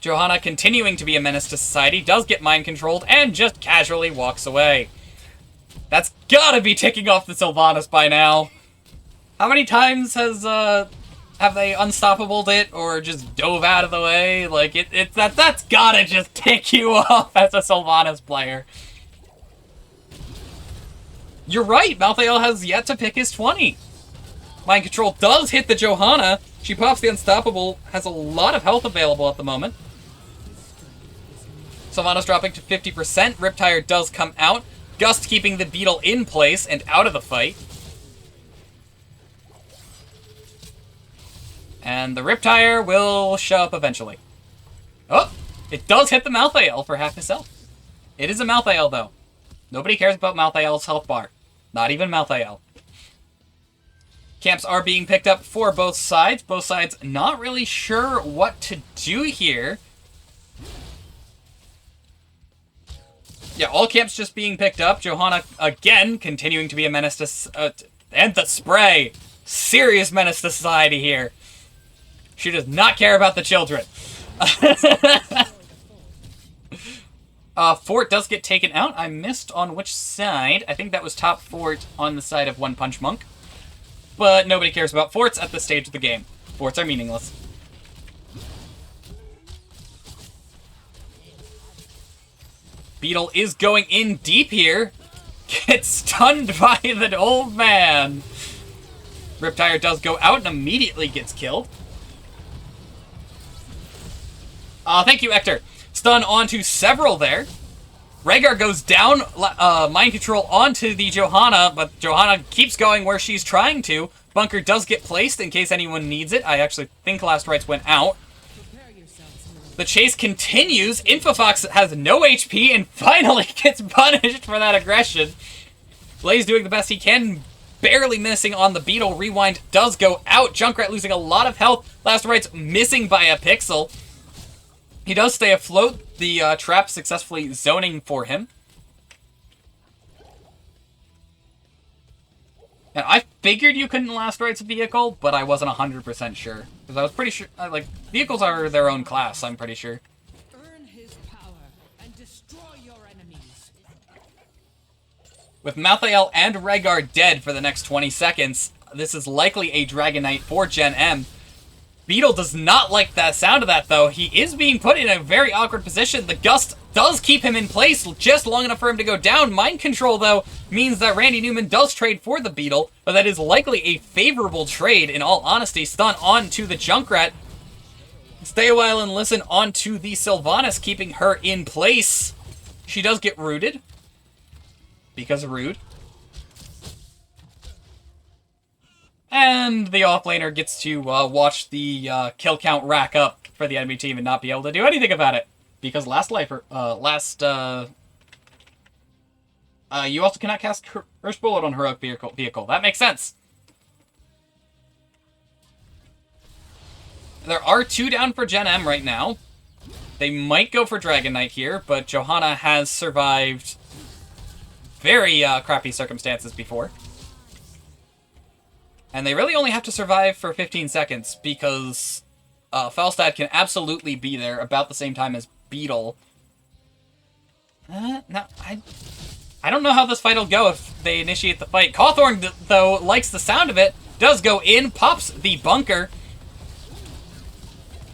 Johanna continuing to be a menace to society, does get mind controlled, and just casually walks away. That's gotta be ticking off the Sylvanas by now. How many times has, have they unstoppabled it, or just dove out of the way? Like, that's gotta just tick you off as a Sylvanas player. You're right, Malthael has yet to pick his 20. Mind Control does hit the Johanna. She pops the Unstoppable, has a lot of health available at the moment. Sylvanas dropping to 50%. Riptire does come out. Gust keeping the Beetle in place and out of the fight. And the Riptire will show up eventually. Oh! It does hit the Malthael for half his health. It is a Malthael, though. Nobody cares about Malthael's health bar. Not even Malthael. Camps are being picked up for both sides. Both sides not really sure what to do here. Yeah, all camps just being picked up. Johanna, again, continuing to be a menace to... and the spray! Serious menace to society here. She does not care about the children. Fort does get taken out. I missed on which side. I think that was top fort on the side of OnePunchMonk. But nobody cares about forts at this stage of the game. Forts are meaningless. Beetle is going in deep here. Gets stunned by the old man. Riptire does go out and immediately gets killed. Thank you, Hector. Stun onto several there. Rhaegar goes down, mind control onto the Johanna, but Johanna keeps going where she's trying to. Bunker does get placed in case anyone needs it. I actually think Last Rites went out. The chase continues. Infofox has no HP and finally gets punished for that aggression. Blaze doing the best he can, barely missing on the Beetle. Rewind does go out. Junkrat losing a lot of health. Last Rites missing by a pixel. He does stay afloat. The trap successfully zoning for him. And I figured you couldn't Last Rites a vehicle, but I wasn't 100% sure. Because I was pretty sure, like, vehicles are their own class, I'm pretty sure. Earn his power and destroy your enemies. With Malthael and Rhaegar dead for the next 20 seconds, this is likely a Dragon Knight for Gen.M. Beetle does not like the sound of that, though. He is being put in a very awkward position. The Gust does keep him in place just long enough for him to go down. Mind control, though, means that Randy Newman does trade for the Beetle, but that is likely a favorable trade, in all honesty. Stun onto the Junkrat. Stay a while and listen onto the Sylvanas, keeping her in place. She does get rooted. Because rude. And the offlaner gets to watch the kill count rack up for the enemy team and not be able to do anything about it. Because you also cannot cast Curse Bullet on heroic vehicle. That makes sense. There are 2 down for Gen.M right now. They might go for Dragon Knight here, but Johanna has survived very crappy circumstances before. And they really only have to survive for 15 seconds because Falstad can absolutely be there about the same time as Beetle. No, I don't know how this fight will go if they initiate the fight. Cawthorn, though, likes the sound of it, does go in, pops the bunker,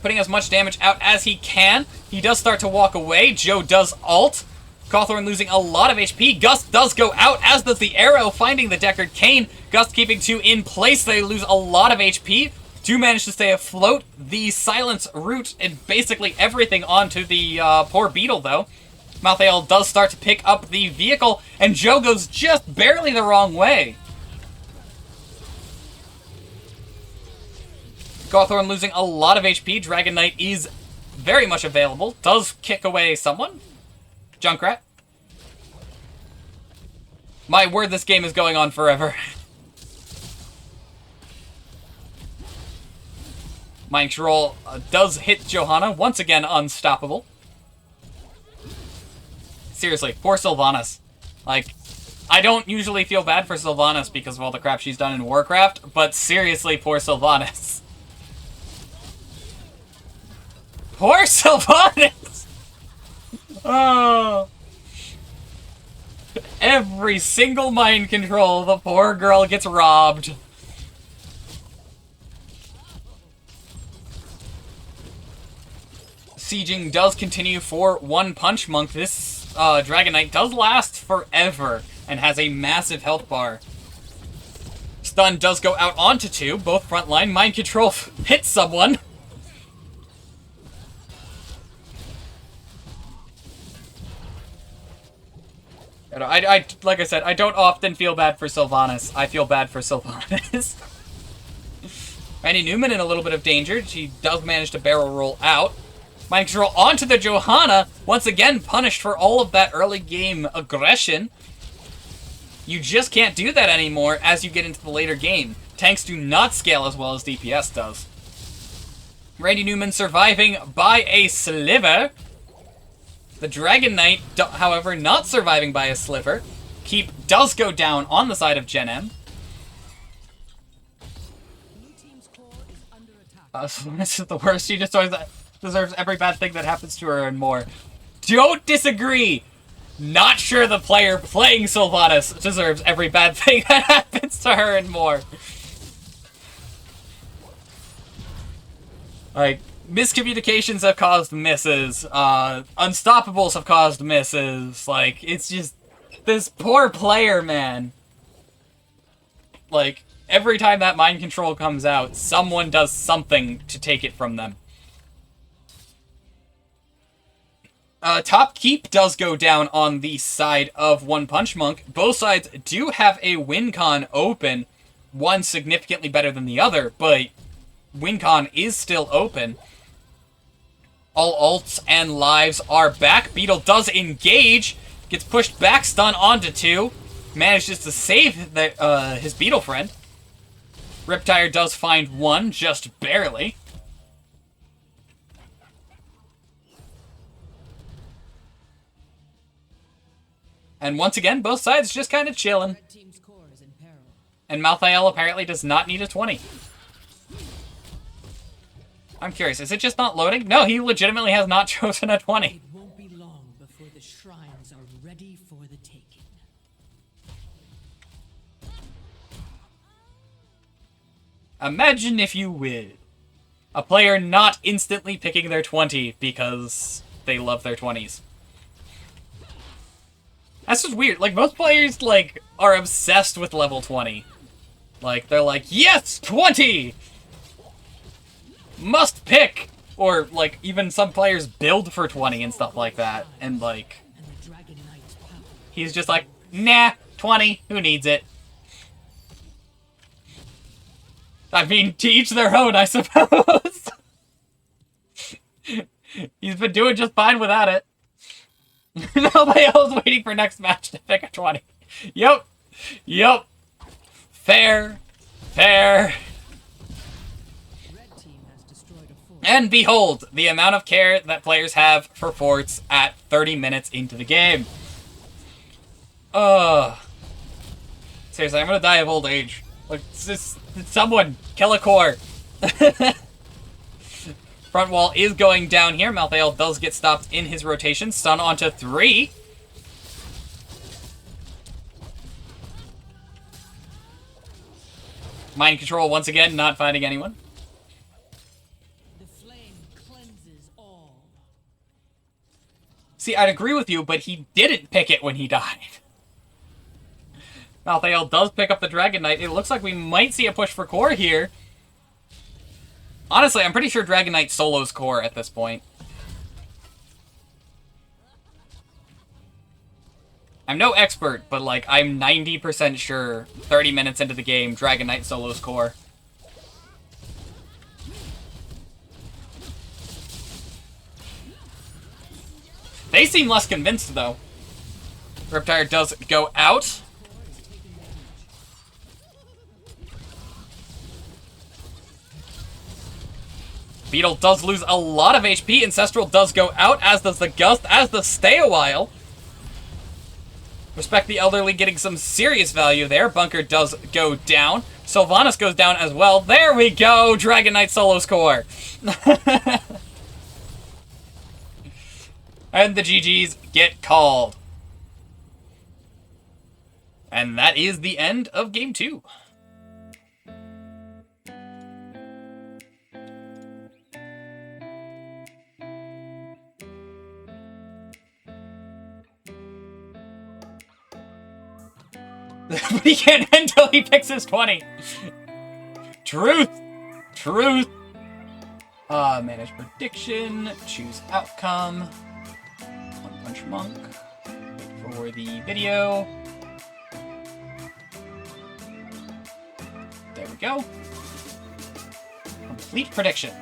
putting as much damage out as he can. He does start to walk away. Joe does ult. Cawthorn losing a lot of HP. Gust does go out, as does the arrow, finding the Deckard Cain. Gust keeping 2 in place. They lose a lot of HP. Do manage to stay afloat. The silence root and basically everything onto the poor Beetle, though. Malthael does start to pick up the vehicle, and Joe goes just barely the wrong way. Cawthorn losing a lot of HP. Dragon Knight is very much available. Does kick away someone. Junkrat. My word, this game is going on forever. Mind Control does hit Johanna. Once again, unstoppable. Seriously, poor Sylvanas. Like, I don't usually feel bad for Sylvanas because of all the crap she's done in Warcraft, but seriously, poor Sylvanas. Poor Sylvanas! Oh. Every single mind control, the poor girl gets robbed. Sieging does continue for OnePunchMonk. This Dragon Knight does last forever and has a massive health bar. Stun does go out onto 2, both frontline. Mind control hits someone. I like I said, I don't often feel bad for Sylvanas. I feel bad for Sylvanas. Randy Newman in a little bit of danger. She does manage to barrel roll out. Mind control onto the Johanna. Once again, punished for all of that early game aggression. You just can't do that anymore as you get into the later game. Tanks do not scale as well as DPS does. Randy Newman surviving by a sliver. The Dragon Knight, however, not surviving by a sliver. Keep does go down on the side of Gen.M. This is the worst. She just always deserves every bad thing that happens to her and more. Don't disagree! Not sure the player playing Sylvanas deserves every bad thing that happens to her and more. Like, miscommunications have caused misses. Unstoppables have caused misses. Like, it's just... This poor player, man. Like, every time that mind control comes out, someone does something to take it from them. Top keep does go down on the side of OnePunchMonk. Both sides do have a win con open. One significantly better than the other, but win con is still open. All ults and lives are back. Beetle does engage. Gets pushed back, stun onto 2. Manages to save the, his Beetle friend. Riptire does find 1, just barely. And once again, both sides just kind of chilling. And Malthael apparently does not need a 20. I'm curious, is it just not loading? No, he legitimately has not chosen a 20. It won't be long before the shrines are ready for the taking. Imagine, if you will, a player not instantly picking their 20 because they love their 20s. That's just weird. Like, most players, like, are obsessed with level 20. Like, they're like, yes, 20! Must pick! Or, like, even some players build for 20 and stuff like that. And, like, he's just like, nah, 20, who needs it? I mean, to each their own, I suppose. He's been doing just fine without it. Nobody else waiting for next match to pick a 20. Yep. Yep. Fair. Fair. And behold, the amount of care that players have for forts at 30 minutes into the game. Seriously, I'm gonna die of old age. Like, someone, kill a core. Front wall is going down here. Malthael does get stopped in his rotation. Stun onto 3. Mind control once again, not finding anyone. The flame cleanses all. See, I'd agree with you, but he didn't pick it when he died. Malthael does pick up the Dragon Knight. It looks like we might see a push for core here. Honestly, I'm pretty sure Dragon Knight solos core at this point. I'm no expert, but, like, I'm 90% sure 30 minutes into the game, Dragon Knight solos core. They seem less convinced, though. Riptire does go out. Beetle does lose a lot of HP. Ancestral does go out, as does the Gust, as does Stay a While. Respect the Elderly getting some serious value there. Bunker does go down. Sylvanas goes down as well. There we go! Dragon Knight solo score. And the GGs get called. And that is the end of Game 2. But he can't until he picks his 20. Truth. Truth. Manage prediction. Choose outcome. OnePunchMonk. Wait for the video. There we go. Complete prediction.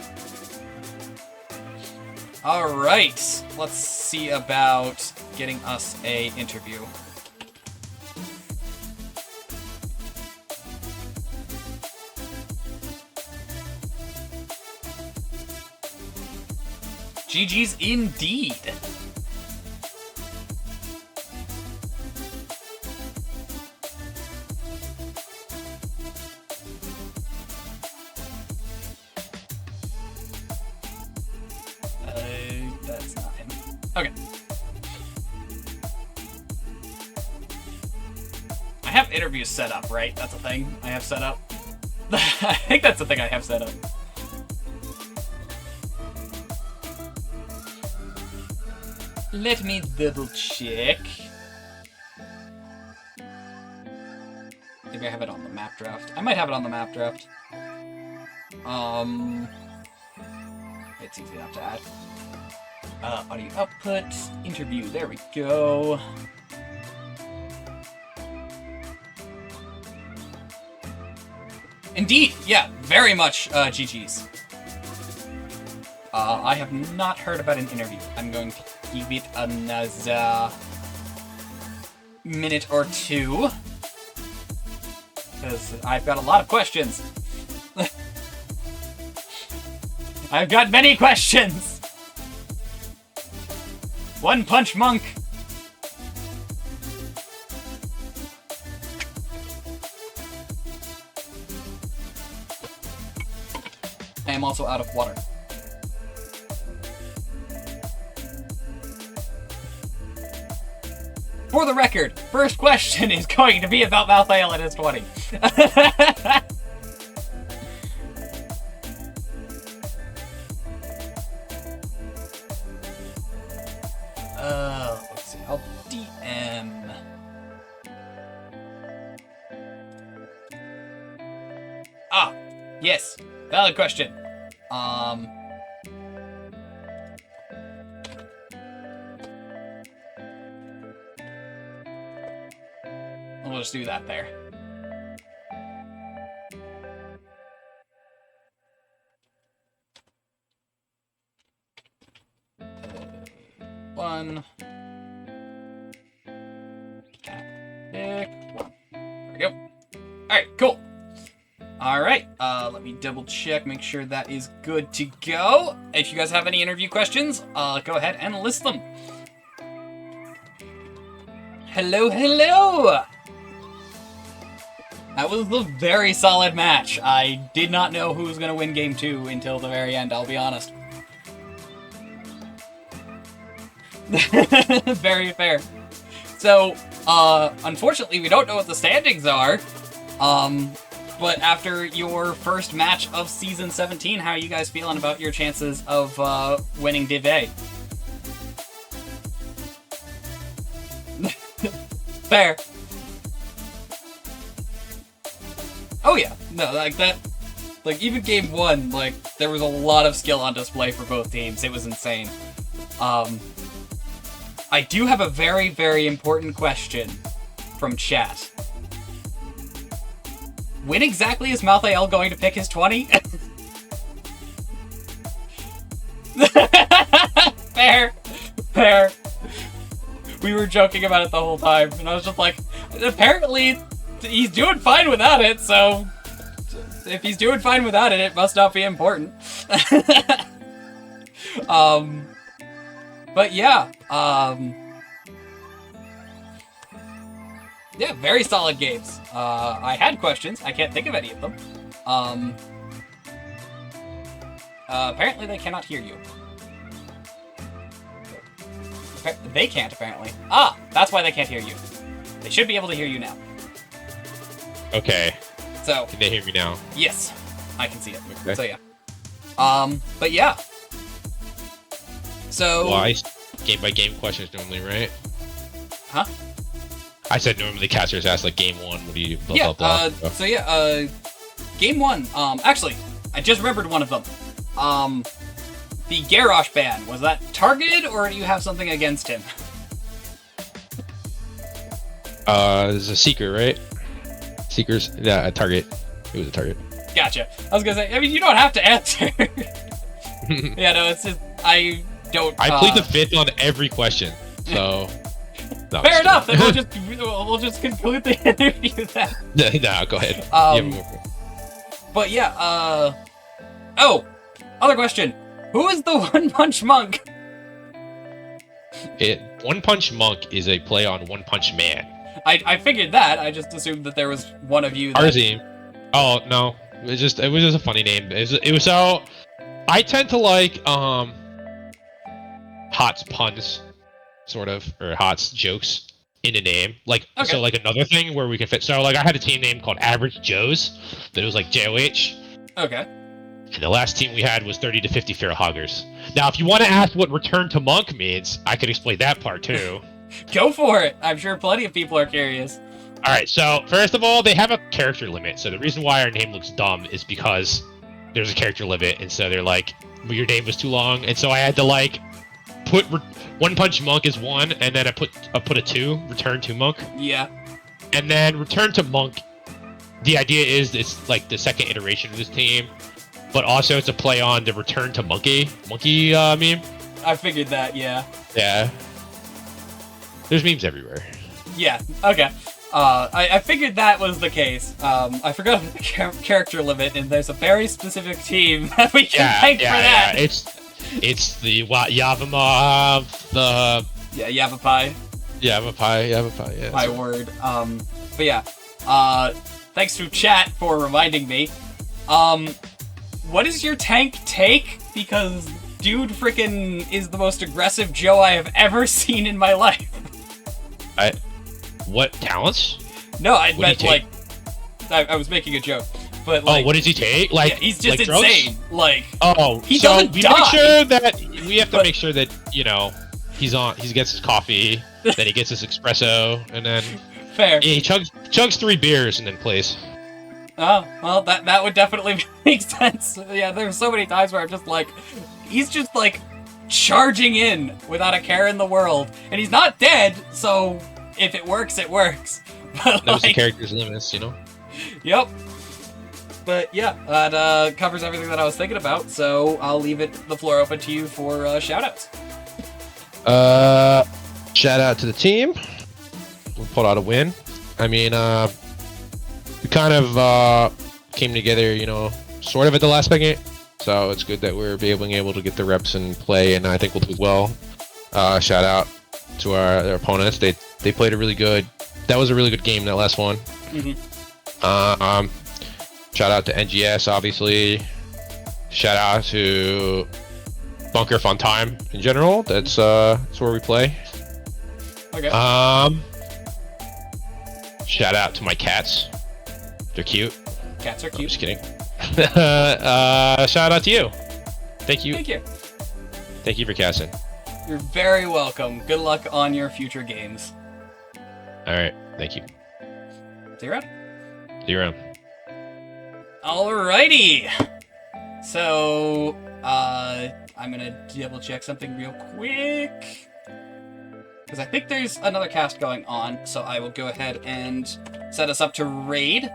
Alright. Let's see about getting us a interview. GG's indeed. Okay. I have interviews set up, right? That's a thing I have set up. I think that's the thing I have set up. Let me double check. Maybe I have it on the map draft. I might have it on the map draft. It's easy enough to add. Audio output, interview, there we go. Indeed, yeah, very much GG's. I have not heard about an interview. I'm going to give it another minute or two. Because I've got a lot of questions. I've got many questions! OnePunchMonk! I am also out of water. For the record, first question is going to be about Malthael at his 20. Let's see, I'll DM. Ah, yes, valid question. We'll just do that there. One. Pick one. There we go. Alright, cool. Alright, let me double check, make sure that is good to go. If you guys have any interview questions, go ahead and list them. Hello, hello! That was a very solid match. I did not know who was going to win game 2 until the very end, I'll be honest. Very fair. So, unfortunately, we don't know what the standings are. But after your first match of Season 17, how are you guys feeling about your chances of winning Div A? Fair. Oh yeah, no, like that, like even game 1, like there was a lot of skill on display for both teams. It was insane. I do have a very, very important question from chat. When exactly is Malthael going to pick his 20? Fair, fair. We were joking about it the whole time, and I was just like, apparently he's doing fine without it, so if he's doing fine without it, it must not be important. But yeah, yeah, very solid games. I had questions, I can't think of any of them. Apparently they cannot hear you. They can't, apparently. Ah, that's why they can't hear you. They should be able to hear you now. Okay. So. Can they hear me now? Yes, I can see it. Okay. So yeah. But yeah. So. Well, I game by game questions normally, right? Huh? I said normally casters ask like game 1. What do you? Blah, Yeah. blah, blah. So yeah. Game 1. Actually, I just remembered one of them. The Garrosh ban, was that targeted, or do you have something against him? There's a seeker, right? Seekers, yeah, a target. It was a target. Gotcha. I was gonna say, I mean, you don't have to answer. Yeah, no, it's just, I don't... I plead the 5th on every question, so... No, fair enough, then we'll just conclude the interview then. No, go ahead. But yeah, oh, other question. Who is the OnePunchMonk? OnePunchMonk is a play on OnePunchMan. I figured that. I just assumed that there was one of you. Arzim. Oh no, it was just a funny name. It was so. I tend to like hot puns, sort of, or HOTS jokes in a name. Like, Okay. so like another thing where we can fit. So like I had a team name called Average Joes that was like JOH. Okay. And the last team we had was 30 to 50 Feral Hoggers. Now, if you want to ask what Return to Monk means, I could explain that part too. Go for it. I'm sure plenty of people are curious. All right, so first of all, they have a character limit. So the reason why our name looks dumb is because there's a character limit, and so they're like, well, your name was too long, and so I had to like put OnePunchMonk is 1, and then I put a 2, Return to Monk, Yeah. and then Return to Monk. The idea is it's like the second iteration of this team, but also it's a play on the Return to Monkey meme. I figured that, yeah. Yeah. There's memes everywhere. Yeah, okay. I figured that was the case. I forgot the character limit, and there's a very specific team that we can thank for that. Yeah. It's the Yavima, the Yeah, Yavapai. Yavapai, yeah. My word. But yeah. Thanks to chat for reminding me. What is your tank take? Because dude frickin' is the most aggressive Joe I have ever seen in my life. What talents? No, I What meant do you like I was making a joke. But like, what does he take? Like, yeah, he's just like drugs? insane. Like, Oh, he so doesn't we die. make sure that we have to make sure that he gets his coffee, then he gets his espresso, and then fair. he chugs 3 beers and then plays. Oh, well, that would definitely make sense. Yeah, there's so many times where I'm just like, he's just like charging in without a care in the world, and he's not dead. So if it works, it works. But That was the like, character's limits, you know. yep. But yeah, that covers everything that I was thinking about. So I'll leave the floor open to you for shoutouts. Shout out to the team. We pulled out a win. I mean, we kind of came together, sort of at the last second. So it's good that we're being able to get the reps and play, and I think we'll do well. Shout out to our opponents. They played a really good. That was a really good game, that last one. Mm-hmm. Shout out to NGS, obviously. Shout out to Bunker Fun Time in general. That's where we play. Okay. Shout out to my cats. They're cute. Cats are I'm cute. just kidding. Shout out to you. Thank you. Thank you. Thank you for casting. You're very welcome. Good luck on your future games. All right. Thank you. See you around. See you around. Alrighty. So, I'm gonna double check something real quick. Because I think there's another cast going on, so I will go ahead and set us up to raid.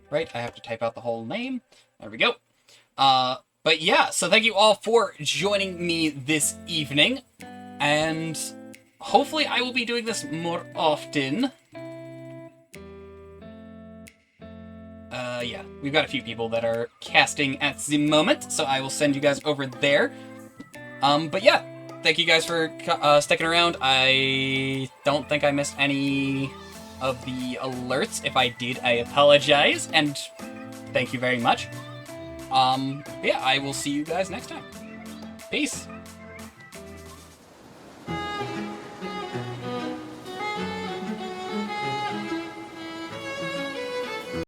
Right, I have to type out the whole name. There we go. But yeah, so thank you all for joining me this evening. And hopefully I will be doing this more often. Yeah, we've got a few people that are casting at the moment, so I will send you guys over there. But yeah, thank you guys for sticking around. I don't think I missed any of the alerts. If I did, I apologize, and thank you very much. Yeah, I will see you guys next time. Peace.